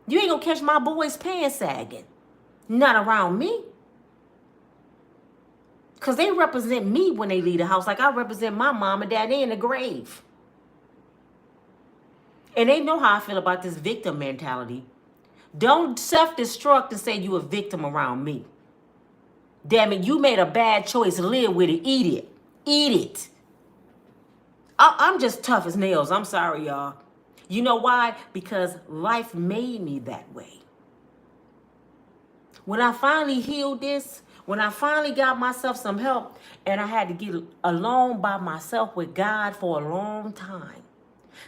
You ain't going to catch my boys pants sagging. Not around me. Because they represent me when they leave the house like I represent my mom and dad. They in the grave. And they know how I feel about this victim mentality. Don't self-destruct and say you a victim around me. Damn it, you made a bad choice. Live with it. Eat it. Eat it. I'm just tough as nails. I'm sorry, y'all. You know why? Because life made me that way. When I finally healed this, when I finally got myself some help, and I had to get alone by myself with God for a long time.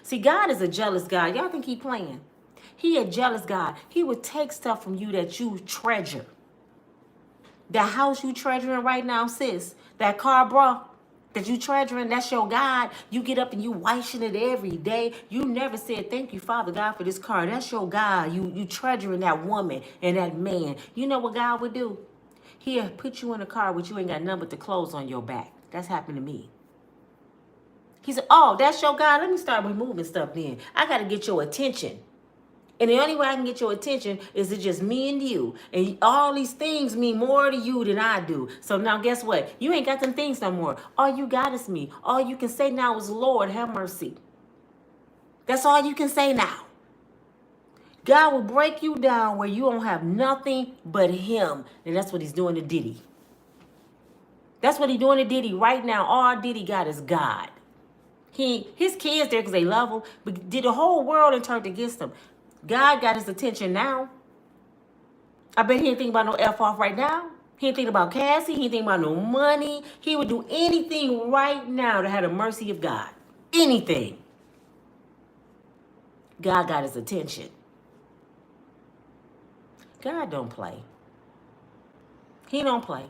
See, God is a jealous God. Y'all think he playing? He a jealous God. He would take stuff from you that you treasure. That house you treasuring right now, sis. That car, bro, that you treasuring, that's your God. You get up and you washing it every day. You never said, thank you, Father God, for this car. That's your God. You treasuring that woman and that man. You know what God would do? He'll put you in a car with you ain't got nothing but the clothes on your back. That's happened to me. He said, oh, that's your God. Let me start removing stuff then. I got to get your attention. And the only way I can get your attention is to just me and you. And all these things mean more to you than I do. So now guess what? You ain't got them things no more. All you got is me. All you can say now is, Lord, have mercy. That's all you can say now. God will break you down where you don't have nothing but him. And that's what he's doing to Diddy. That's what he's doing to Diddy right now. All Diddy got is God. His kids there because they love him. But did the whole world and turned against him. God got his attention now. I bet he ain't thinking about no F off right now. He ain't thinking about Cassie. He ain't thinking about no money. He would do anything right now to have the mercy of God. Anything. God got his attention. God don't play. He don't play.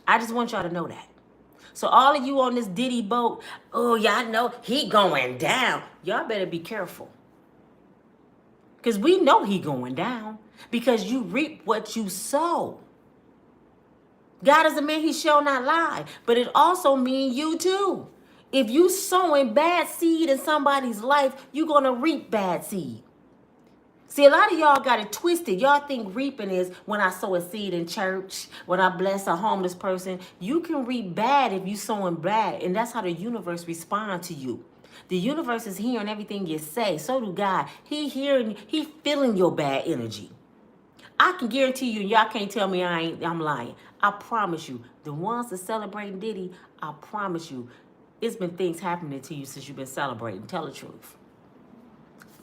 I just want y'all to know that. So all of you on this Diddy boat, oh, y'all know he going down. Y'all better be careful. Because we know he going down. Because you reap what you sow. God is a man, he shall not lie. But it also means you too. If you sowing bad seed in somebody's life, you're going to reap bad seed. See, a lot of y'all got it twisted. Y'all think reaping is when I sow a seed in church, when I bless a homeless person. You can reap bad if you sowing bad. And that's how the universe responds to you. The universe is hearing everything you say. So do God. He hearing, he feeling your bad energy. I can guarantee you, y'all can't tell me I'm lying. I promise you, the ones that celebrating Diddy, I promise you, it's been things happening to you since you've been celebrating. Tell the truth.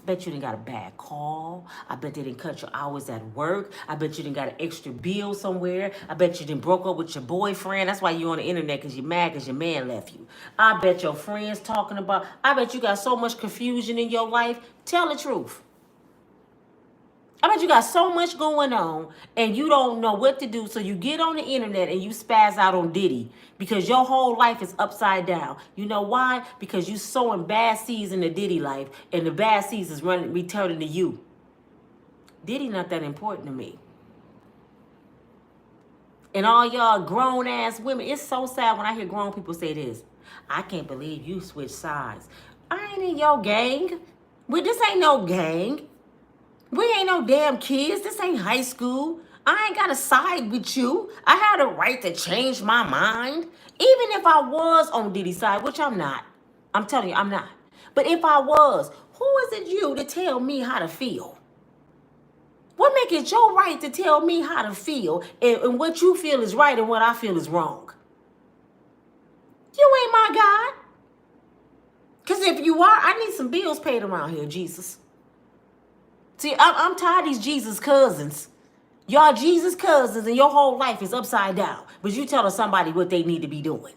Bet you didn't got a bad call. I bet they didn't cut your hours at work. I bet you didn't got an extra bill somewhere. I bet you didn't broke up with your boyfriend. That's why you on the internet, because you're mad because your man left you. I bet your friends talking about, I bet you got so much confusion in your life. Tell the truth. I bet you got so much going on and you don't know what to do. So you get on the internet and you spaz out on Diddy because your whole life is upside down. You know why? Because you sowing bad seeds in the Diddy life and the bad seeds is returning to you. Diddy not that important to me. And all y'all grown ass women, it's so sad when I hear grown people say this. I can't believe you switched sides. I ain't in your gang. This ain't no gang. We ain't no damn kids. This ain't high school. I ain't got to side with you. I had a right to change my mind. Even if I was on Diddy's side, which I'm not. I'm telling you, I'm not. But if I was, who is it you to tell me how to feel? What make it your right to tell me how to feel and what you feel is right and what I feel is wrong? You ain't my God. Because if you are, I need some bills paid around here, Jesus. See, I'm tired of these Jesus cousins. Y'all Jesus cousins and your whole life is upside down. But you telling somebody what they need to be doing.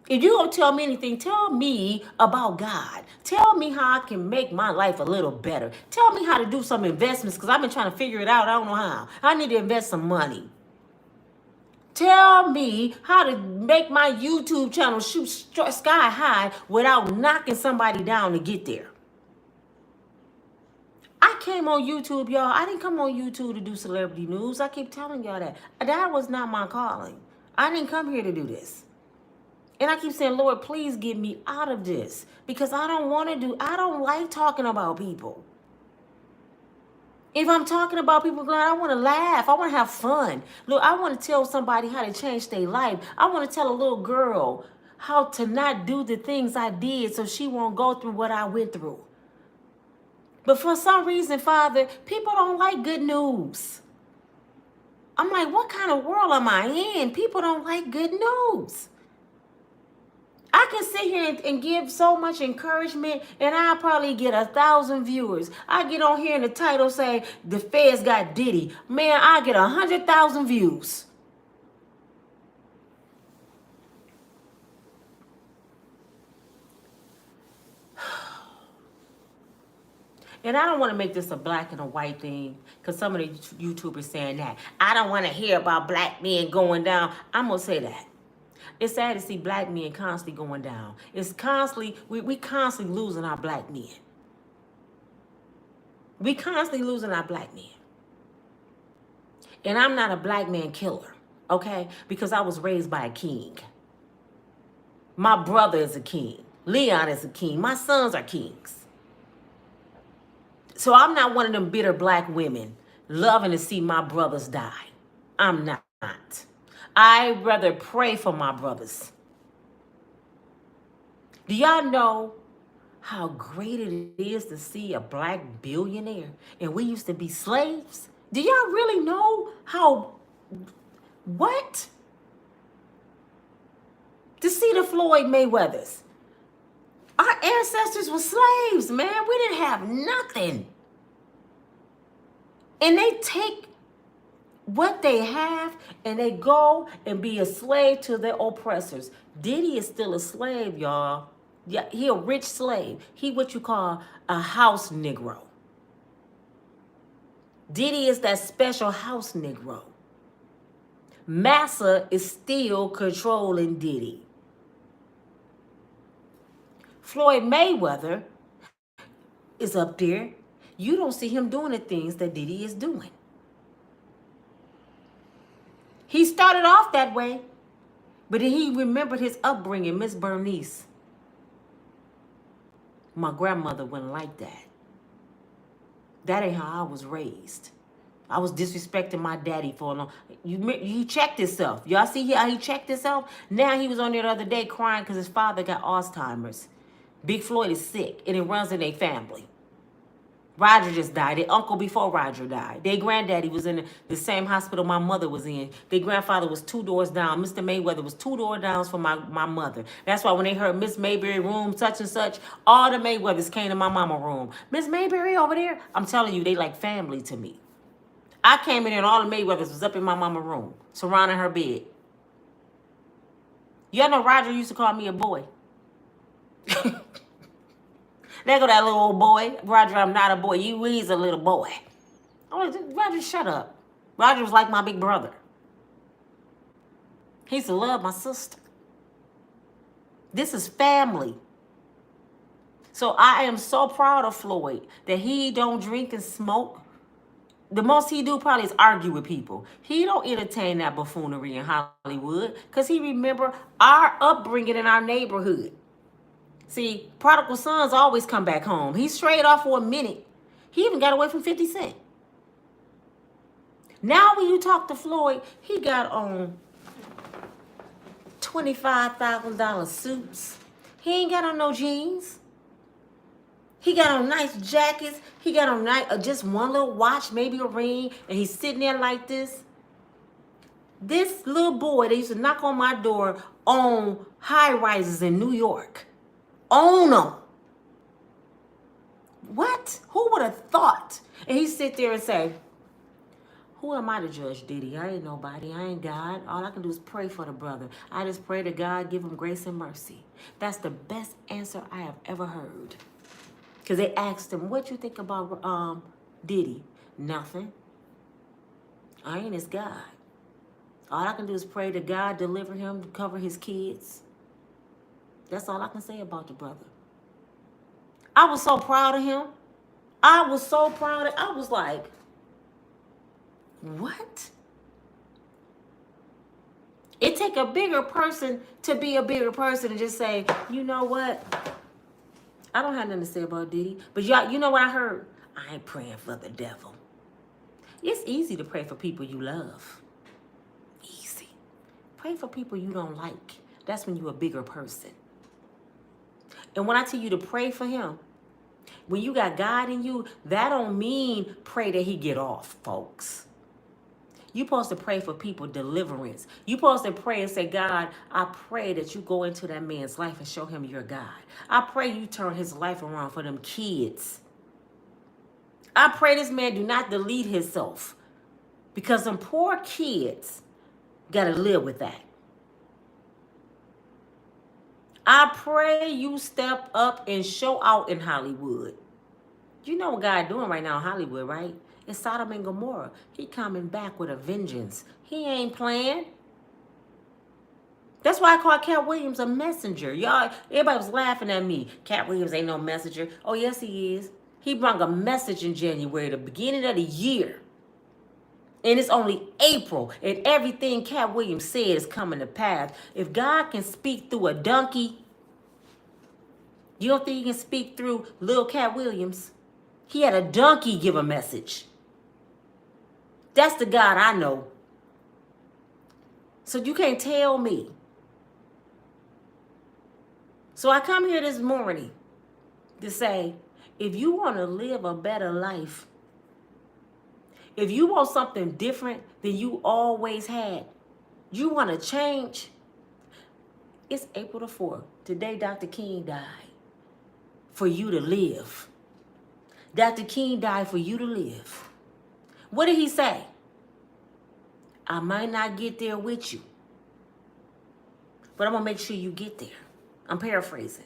If you don't tell me anything, tell me about God. Tell me how I can make my life a little better. Tell me how to do some investments because I've been trying to figure it out. I don't know how. I need to invest some money. Tell me how to make my YouTube channel shoot sky high without knocking somebody down to get there. I came on YouTube, y'all. I didn't come on YouTube to do celebrity news. I keep telling y'all that. That was not my calling. I didn't come here to do this. And I keep saying, Lord, please get me out of this. Because I don't like talking about people. If I'm talking about people, I want to laugh. I want to have fun. Look, I want to tell somebody how to change their life. I want to tell a little girl how to not do the things I did so she won't go through what I went through. But for some reason, Father, people don't like good news. I'm like, what kind of world am I in? People don't like good news. I can sit here and give so much encouragement and I'll probably get 1,000 viewers. I get on here and the title say, the feds got Diddy. Man, I get 100,000 views. And I don't want to make this a black and a white thing because some of the YouTubers saying that. I don't want to hear about black men going down. I'm going to say that. It's sad to see black men constantly going down. It's constantly, we constantly losing our black men. We constantly losing our black men. And I'm not a black man killer, okay? Because I was raised by a king. My brother is a king. Leon is a king. My sons are kings. So I'm not one of them bitter black women loving to see my brothers die. I'm not. I'd rather pray for my brothers. Do y'all know how great it is to see a black billionaire and we used to be slaves? Do y'all really know how, what? To see the Floyd Mayweathers. Our ancestors were slaves, man. We didn't have nothing. And they take what they have and they go and be a slave to their oppressors. Diddy is still a slave, y'all. Yeah, he a rich slave. He what you call a house Negro. Diddy is that special house Negro. Massa is still controlling Diddy. Floyd Mayweather is up there. You don't see him doing the things that Diddy is doing. He started off that way, but then he remembered his upbringing, Miss Bernice. My grandmother wasn't like that. That ain't how I was raised. I was disrespecting my daddy for a long. He checked himself. Y'all see how he checked himself? Now he was on there the other day crying because his father got Alzheimer's. Big Floyd is sick, and it runs in their family. Roger just died. Their uncle before Roger died. Their granddaddy was in the same hospital my mother was in. Their grandfather was 2 doors down. Mr. Mayweather was 2 doors down from my mother. That's why when they heard Miss Mayberry room, such and such, all the Mayweathers came to my mama room. Miss Mayberry over there? I'm telling you, they like family to me. I came in and all the Mayweathers was up in my mama room, surrounding her bed. Y'all know Roger used to call me a boy. There go that little old boy. Roger, I'm not a boy. He's a little boy. Roger, shut up. Roger was like my big brother. He used to love my sister. This is family. So I am so proud of Floyd that he don't drink and smoke. The most he do probably is argue with people. He don't entertain that buffoonery in Hollywood because he remember our upbringing in our neighborhood. See, prodigal sons always come back home. He strayed off for a minute. He even got away from 50 Cent. Now when you talk to Floyd, he got on $25,000 suits. He ain't got on no jeans. He got on nice jackets. He got on just one little watch, maybe a ring, and he's sitting there like this. This little boy, they used to knock on my door on high rises in New York. Own them. What? Who would have thought? And he sit there and say, who am I to judge Diddy? I ain't nobody. I ain't God. All I can do is pray for the brother. I just pray to God, give him grace and mercy. That's the best answer I have ever heard. Because they asked him, what you think about Diddy? Nothing. I ain't his God. All I can do is pray to God, deliver him, cover his kids. That's all I can say about the brother. I was so proud of him. I was so proud of him. I was like, what? It take a bigger person to be a bigger person and just say, you know what? I don't have nothing to say about Diddy. But y'all, you know what I heard? I ain't praying for the devil. It's easy to pray for people you love. Easy. Pray for people you don't like. That's when you're a bigger person. And when I tell you to pray for him, when you got God in you, that don't mean pray that he get off, folks. You're supposed to pray for people deliverance. You're supposed to pray and say, God, I pray that you go into that man's life and show him your God. I pray you turn his life around for them kids. I pray this man do not delete himself, because them poor kids got to live with that. I pray you step up and show out in Hollywood. You know what God doing right now in Hollywood, right? It's Sodom and Gomorrah. He coming back with a vengeance. He ain't playing. That's why I call Cat Williams a messenger. Y'all, everybody was laughing at me. Cat Williams ain't no messenger. Oh, yes, he is. He brought a message in January, the beginning of the year. And it's only April, and everything Cat Williams said is coming to pass. If God can speak through a donkey, you don't think he can speak through little Cat Williams? He had a donkey give a message. That's the God I know. So you can't tell me. So I come here this morning to say, if you want to live a better life, if you want something different than you always had, you want to change, it's April the 4th. Today, Dr. King died for you to live. Dr. King died for you to live. What did he say? I might not get there with you, but I'm going to make sure you get there. I'm paraphrasing.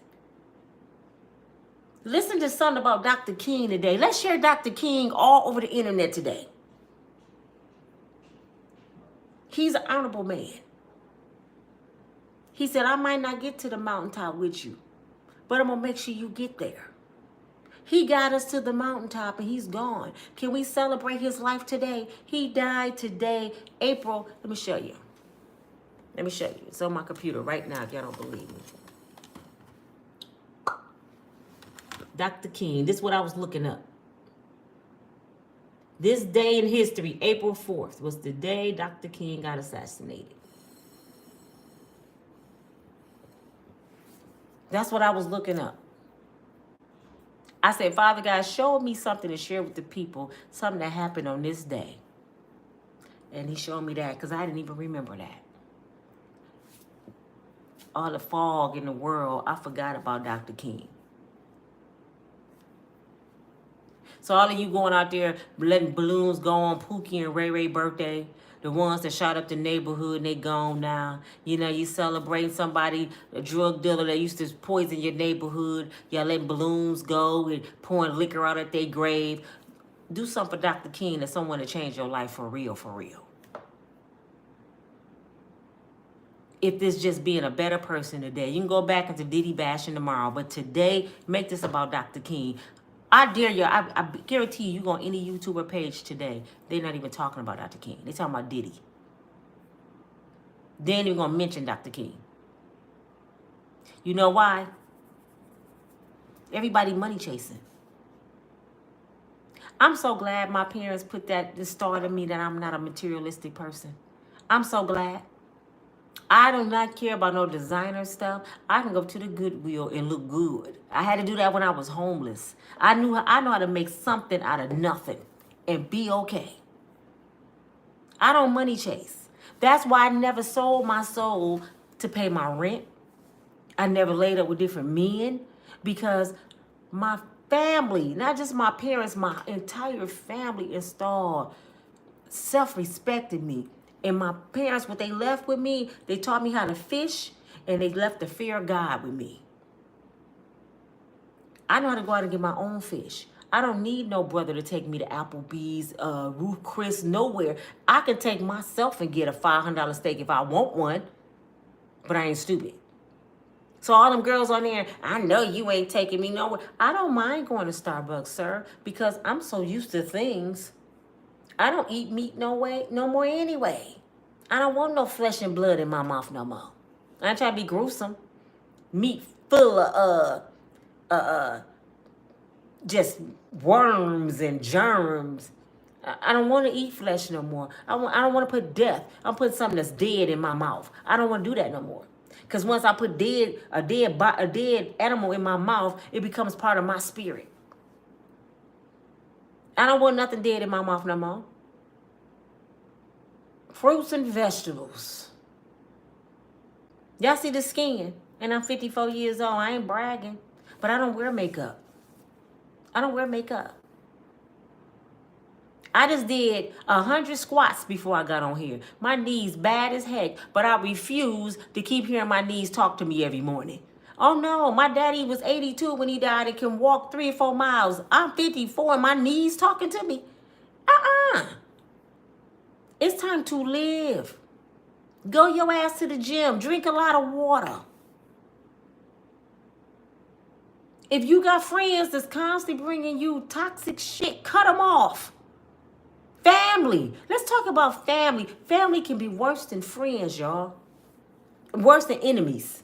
Listen to something about Dr. King today. Let's share Dr. King all over the internet today. He's an honorable man. He said, I might not get to the mountaintop with you, but I'm going to make sure you get there. He got us to the mountaintop and he's gone. Can we celebrate his life today? He died today, April. Let me show you. Let me show you. It's on my computer right now if y'all don't believe me. Dr. King, this is what I was looking up. This day in history, April 4th, was the day Dr. King got assassinated. That's what I was looking up. I said, Father God, show me something to share with the people, something that happened on this day. And he showed me that because I didn't even remember that. All the fog in the world, I forgot about Dr. King. So all of you going out there letting balloons go on Pookie and Ray Ray birthday, the ones that shot up the neighborhood and they gone now. You know, you celebrating somebody, a drug dealer that used to poison your neighborhood. Y'all letting balloons go and pouring liquor out at their grave. Do something for Dr. King and someone to change your life for real, for real. If this just being a better person today. You can go back into Diddy bashing tomorrow, but today, make this about Dr. King. I dare you, I guarantee you go on any YouTuber page today, they're not even talking about Dr. King. They're talking about Diddy. They ain't even going to mention Dr. King. You know why? Everybody money chasing. I'm so glad my parents put this thought in me that I'm not a materialistic person. I'm so glad. I do not care about no designer stuff. I can go to the Goodwill and look good. I had to do that when I was homeless. I know how to make something out of nothing and be okay. I don't money chase. That's why I never sold my soul to pay my rent. I never laid up with different men because my family, not just my parents, my entire family installed self-respect in me. And my parents, what they left with me, they taught me how to fish and they left the fear of God with me. I know how to go out and get my own fish. I don't need no brother to take me to Applebee's, Ruth Chris, nowhere. I can take myself and get a $500 steak if I want one, but I ain't stupid. So all them girls on there, I know you ain't taking me nowhere. I don't mind going to Starbucks, sir, because I'm so used to things. I don't eat meat no more anyway. I don't want no flesh and blood in my mouth no more. I ain't trying to be gruesome. Meat full of just worms and germs. I don't want to eat flesh no more. I don't want to put death. I'm putting something that's dead in my mouth. I don't want to do that no more. Because once I put a dead animal in my mouth, it becomes part of my spirit. I don't want nothing dead in my mouth no more. Fruits and vegetables. Y'all see the skin? And I'm 54 years old. I ain't bragging. But I don't wear makeup. I don't wear makeup. I just did 100 squats before I got on here. My knees bad as heck, but I refuse to keep hearing my knees talk to me every morning. Oh no, my daddy was 82 when he died and can walk 3 or 4 miles. I'm 54 and my knees talking to me. It's time to live. Go your ass to the gym. Drink a lot of water. If you got friends that's constantly bringing you toxic shit, cut them off. Family. Let's talk about family. Family can be worse than friends, y'all. Worse than enemies.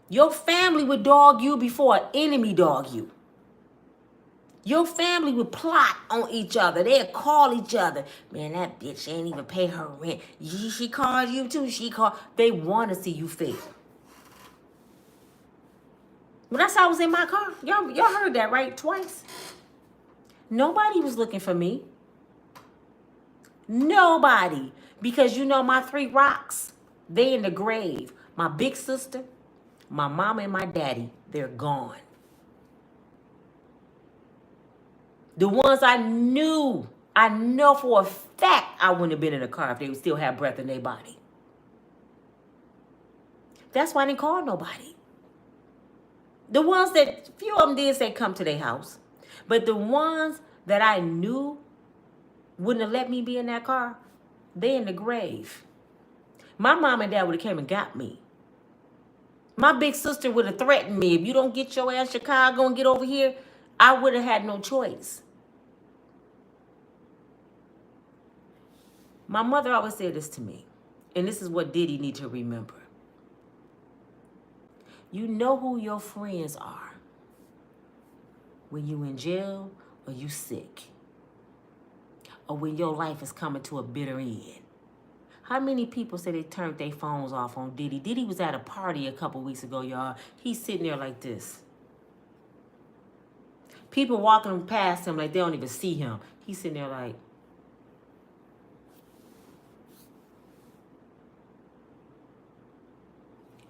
Your family would dog you before an enemy dog you. Your family would plot on each other. They'll call each other. Man, that bitch ain't even pay her rent. She called you too. They want to see you fail. But that's how I was in my car. Y'all heard that, right? Twice. Nobody was looking for me. Nobody. Because you know my 3 rocks, they in the grave. My big sister, my mama, and my daddy, they're gone. The ones I know for a fact I wouldn't have been in a car if they would still have breath in their body. That's why I didn't call nobody. The ones that, few of them did say come to their house. But the ones that I knew wouldn't have let me be in that car, they in the grave. My mom and dad would have came and got me. My big sister would have threatened me. If you don't get your ass Chicago and get over here, I would have had no choice. My mother always said this to me, and this is what Diddy need to remember. You know who your friends are when you in jail or you sick, or when your life is coming to a bitter end. How many people say they turned their phones off on Diddy? Diddy was at a party a couple weeks ago, y'all. He's sitting there like this. People walking past him like they don't even see him. He's sitting there like,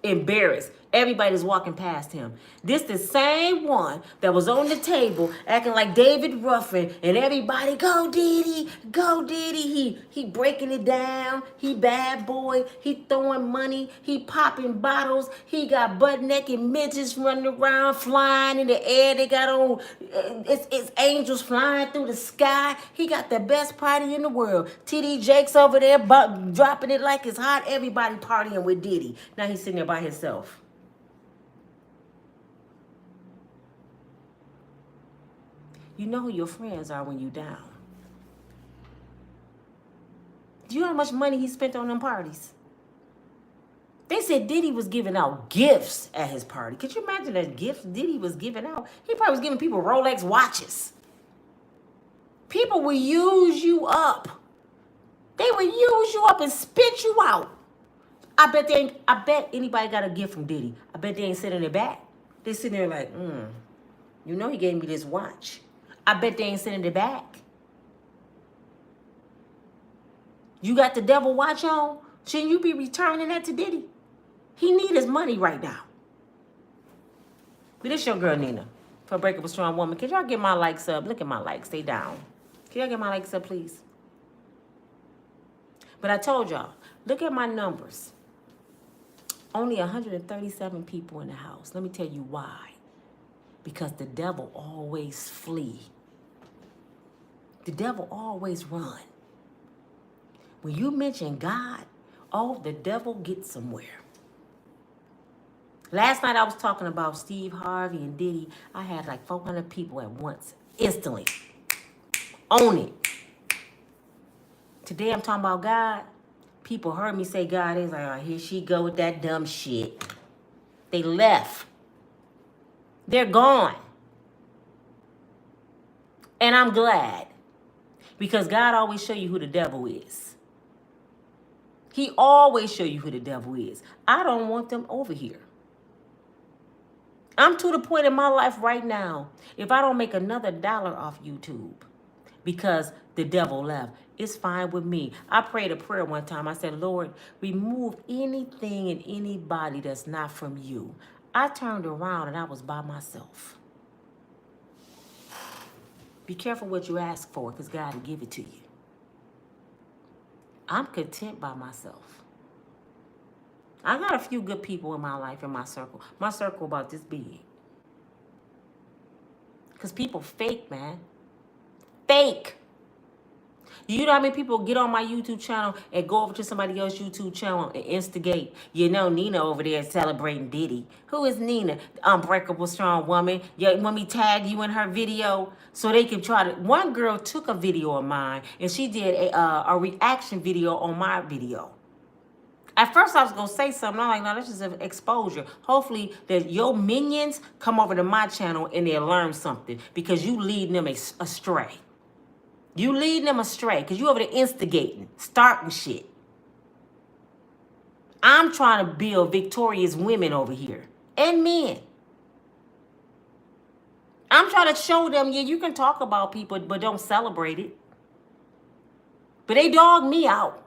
embarrassed. Everybody's walking past him. This the same one that was on the table acting like David Ruffin and everybody, go Diddy, go Diddy. He breaking it down. He bad boy. He throwing money. He popping bottles. He got butt naked midgets running around, flying in the air. They got on, it's angels flying through the sky. He got the best party in the world. TD Jakes over there dropping it like it's hot. Everybody partying with Diddy. Now he's sitting there by himself. You know who your friends are when you down. Do you know how much money he spent on them parties? They said Diddy was giving out gifts at his party. Could you imagine that gifts Diddy was giving out? He probably was giving people Rolex watches. People will use you up. They will use you up and spit you out. I bet anybody got a gift from Diddy. I bet they ain't sitting in their back. They sitting there like, you know he gave me this watch. I bet they ain't sitting in their back. You got the devil watch on? Shouldn't you be returning that to Diddy? He need his money right now. But this your girl Nina for Unbreakable Strong Woman. Can y'all get my likes up? Look at my likes. Stay down. Can y'all get my likes up, please? But I told y'all, look at my numbers. Only 137 people in the house. Let me tell you why. Because the devil always flee. The devil always run. When you mention God, oh, the devil gets somewhere. Last night I was talking about Steve Harvey and Diddy. I had like 400 people at once, instantly. Own it. Today I'm talking about God. People heard me say God. They was like, oh, here she go with that dumb shit. They left. They're gone. And I'm glad. Because God always show you who the devil is. He always show you who the devil is. I don't want them over here. I'm to the point in my life right now, if I don't make another dollar off YouTube because the devil left, it's fine with me. I prayed a prayer one time. I said, Lord, remove anything and anybody that's not from you. I turned around and I was by myself. Be careful what you ask for because God will give it to you. I'm content by myself. I got a few good people in my life, in my circle. My circle about this big. Because people fake, man. Fake. You know how many people get on my YouTube channel and go over to somebody else's YouTube channel and instigate? You know Nina over there celebrating Diddy. Who is Nina? Unbreakable Strong Woman. You want me to tag you in her video so they can try to... One girl took a video of mine and she did a reaction video on my video. At first I was going to say something. I'm like, no, that's just an exposure. Hopefully that your minions come over to my channel and they'll learn something because you leading them astray. You leading them astray because you over there instigating, starting shit. I'm trying to build victorious women over here and men. I'm trying to show them, yeah, you can talk about people, but don't celebrate it. But they dog me out.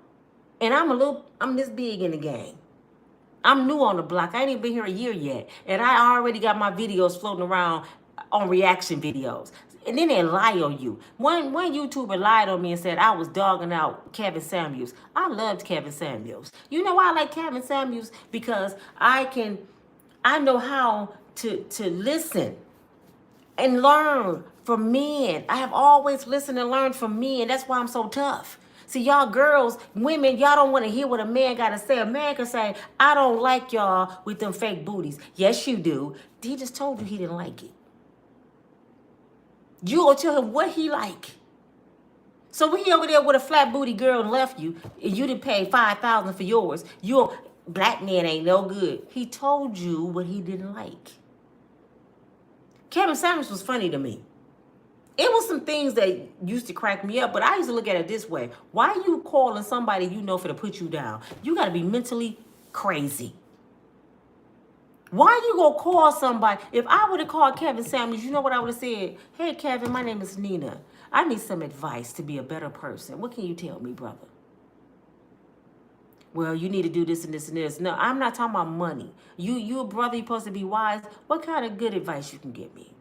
And I'm this big in the game. I'm new on the block. I ain't even been here a year yet. And I already got my videos floating around on reaction videos. And then they lie on you. One YouTuber lied on me and said I was dogging out Kevin Samuels. I loved Kevin Samuels. You know why I like Kevin Samuels? Because I know how to listen and learn from men. I have always listened and learned from men. That's why I'm so tough. See, y'all girls, women, y'all don't want to hear what a man got to say. A man can say, I don't like y'all with them fake booties. Yes, you do. He just told you he didn't like it. You gonna tell him what he like. So when he over there with a flat booty girl and left you, and you didn't pay $5,000 for yours, black man ain't no good. He told you what he didn't like. Kevin Samuels was funny to me. It was some things that used to crack me up, but I used to look at it this way. Why are you calling somebody you know for to put you down? You got to be mentally crazy. Why you going to call somebody? If I would have called Kevin Samuels, you know what I would have said? Hey, Kevin, my name is Nina. I need some advice to be a better person. What can you tell me, brother? Well, you need to do this and this and this. No, I'm not talking about money. You a brother, you're supposed to be wise. What kind of good advice you can give me?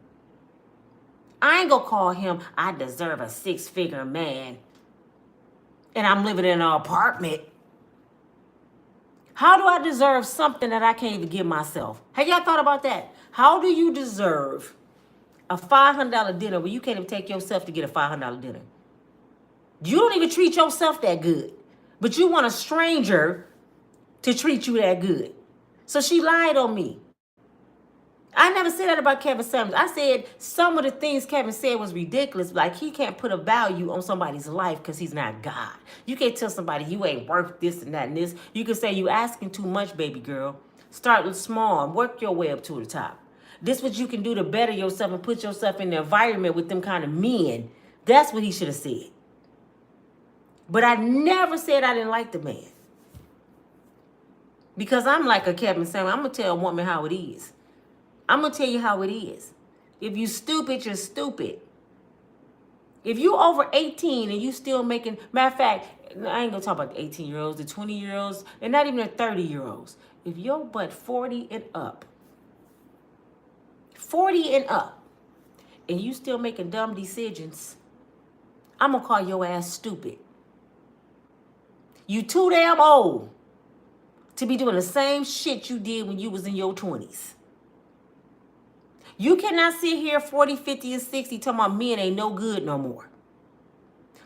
I ain't gonna call him, I deserve a 6-figure man. And I'm living in an apartment. How do I deserve something that I can't even give myself? Have y'all thought about that? How do you deserve a $500 dinner when you can't even take yourself to get a $500 dinner? You don't even treat yourself that good. But you want a stranger to treat you that good. So she lied on me. I never said that about Kevin Samuels. I said some of the things Kevin said was ridiculous. Like he can't put a value on somebody's life because he's not God. You can't tell somebody you ain't worth this and that and this. You can say you asking too much, baby girl. Start with small and work your way up to the top. This what you can do to better yourself and put yourself in the environment with them kind of men. That's what he should have said. But I never said I didn't like the man. Because I'm like a Kevin Samuel. I'm going to tell a woman how it is. I'm going to tell you how it is. If you stupid, you're stupid. If you over 18 and you still making, matter of fact, I ain't going to talk about the 18-year-olds, the 20-year-olds, and not even the 30-year-olds. If you're but 40 and up, 40 and up, and you still making dumb decisions, I'm going to call your ass stupid. You too damn old to be doing the same shit you did when you was in your 20s. You cannot sit here 40, 50, and 60 talking about men ain't no good no more.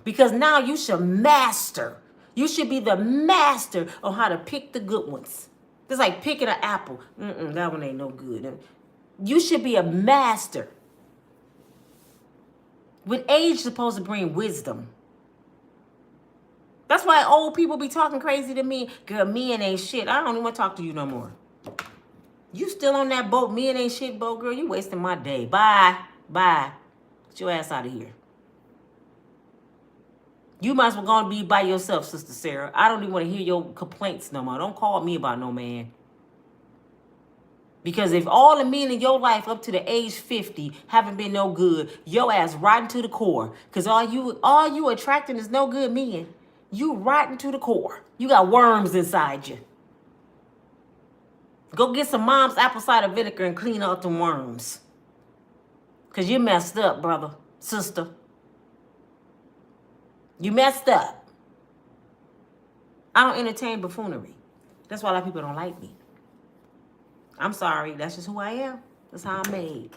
Because now you should master. You should be the master on how to pick the good ones. It's like picking an apple. That one ain't no good. You should be a master. With age supposed to bring wisdom. That's why old people be talking crazy to me. Girl, men ain't shit. I don't even want to talk to you no more. You still on that boat, men ain't shit boat, girl. You wasting my day. Bye. Bye. Get your ass out of here. You might as well go and be by yourself, Sister Sarah. I don't even want to hear your complaints no more. Don't call me about no man. Because if all the men in your life up to the age 50 haven't been no good, your ass rotten to the core. Because all you attracting is no good men. You rotten to the core. You got worms inside you. Go get some mom's apple cider vinegar and clean out the worms. Because you messed up, brother, sister. You messed up. I don't entertain buffoonery. That's why a lot of people don't like me. I'm sorry. That's just who I am. That's how I'm made.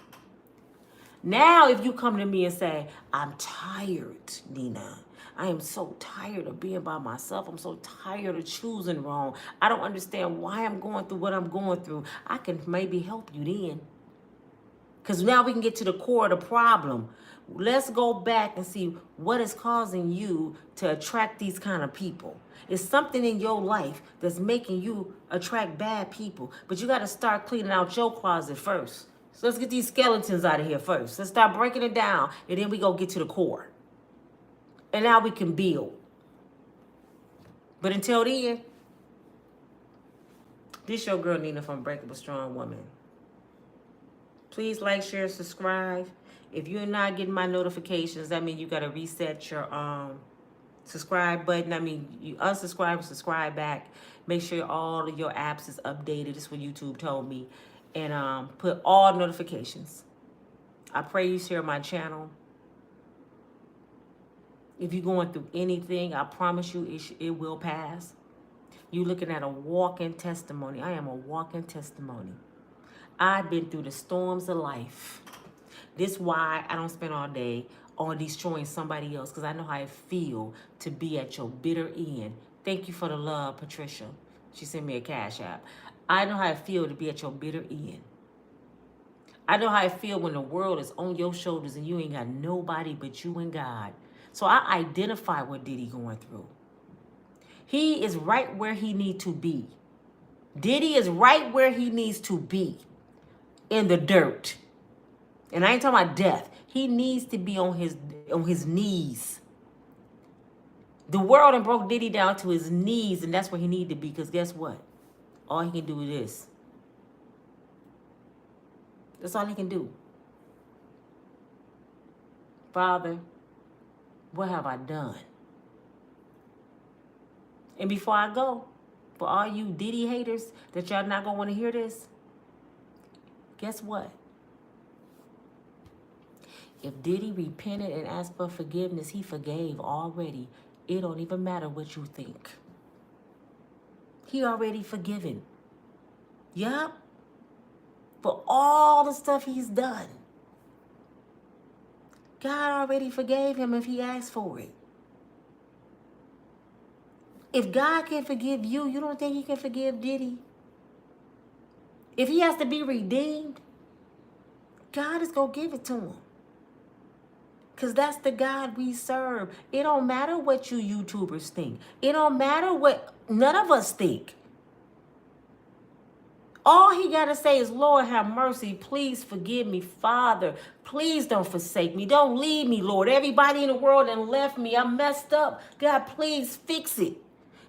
Now, if you come to me and say, I'm tired, Nina. I am so tired of being by myself. I'm so tired of choosing wrong. I don't understand why I'm going through what I'm going through. I can maybe help you then. Because now we can get to the core of the problem. Let's go back and see what is causing you to attract these kind of people. It's something in your life that's making you attract bad people. But you got to start cleaning out your closet first. So let's get these skeletons out of here first. Let's start breaking it down. And then we go get to the core. And now we can build. But until then, this your girl Nina from Unbreakable Strong Woman. Please like, share, subscribe. If you're not getting my notifications, that means you got to reset your subscribe button. I mean, you unsubscribe and subscribe back. Make sure all of your apps is updated. This is what YouTube told me. And put all notifications. I pray you share my channel. If you're going through anything, I promise you it will pass. You're looking at a walking testimony. I am a walking testimony. I've been through the storms of life. This is why I don't spend all day on destroying somebody else, because I know how it feels to be at your bitter end. Thank you for the love, Patricia. She sent me a cash app. I know how it feels to be at your bitter end. I know how it feels when the world is on your shoulders and you ain't got nobody but you and God. So I identify what Diddy going through. He is right where he needs to be. Diddy is right where he needs to be. In the dirt. And I ain't talking about death. He needs to be on his knees. The world done broke Diddy down to his knees, and that's where he need to be, because guess what? All he can do is this. That's all he can do. Father, what have I done? And before I go, for all you Diddy haters that y'all not gonna want to hear this, guess what? If Diddy repented and asked for forgiveness, he forgave already. It don't even matter what you think. He already forgiven. Yup. For all the stuff he's done. God already forgave him if he asked for it. If God can forgive you, you don't think he can forgive Diddy? If he has to be redeemed, God is going to give it to him. Because that's the God we serve. It don't matter what you YouTubers think. It don't matter what none of us think. All he got to say is, Lord, have mercy. Please forgive me, Father. Please don't forsake me. Don't leave me, Lord. Everybody in the world done left me. I'm messed up. God, please fix it.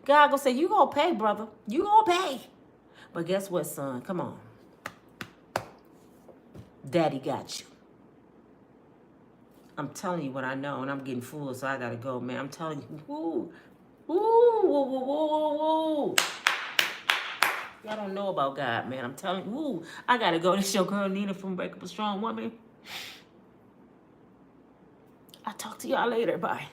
God gonna say, you gonna pay, brother. You gonna pay. But guess what, son? Come on. Daddy got you. I'm telling you what I know, and I'm getting full, so I gotta go, man. I'm telling you, woo, woo, woo, woo, woo, woo. Y'all don't know about God, man. I'm telling you, woo. I gotta go. This your girl Nina from Unbreakable Strong Woman. I'll talk to y'all later. Bye.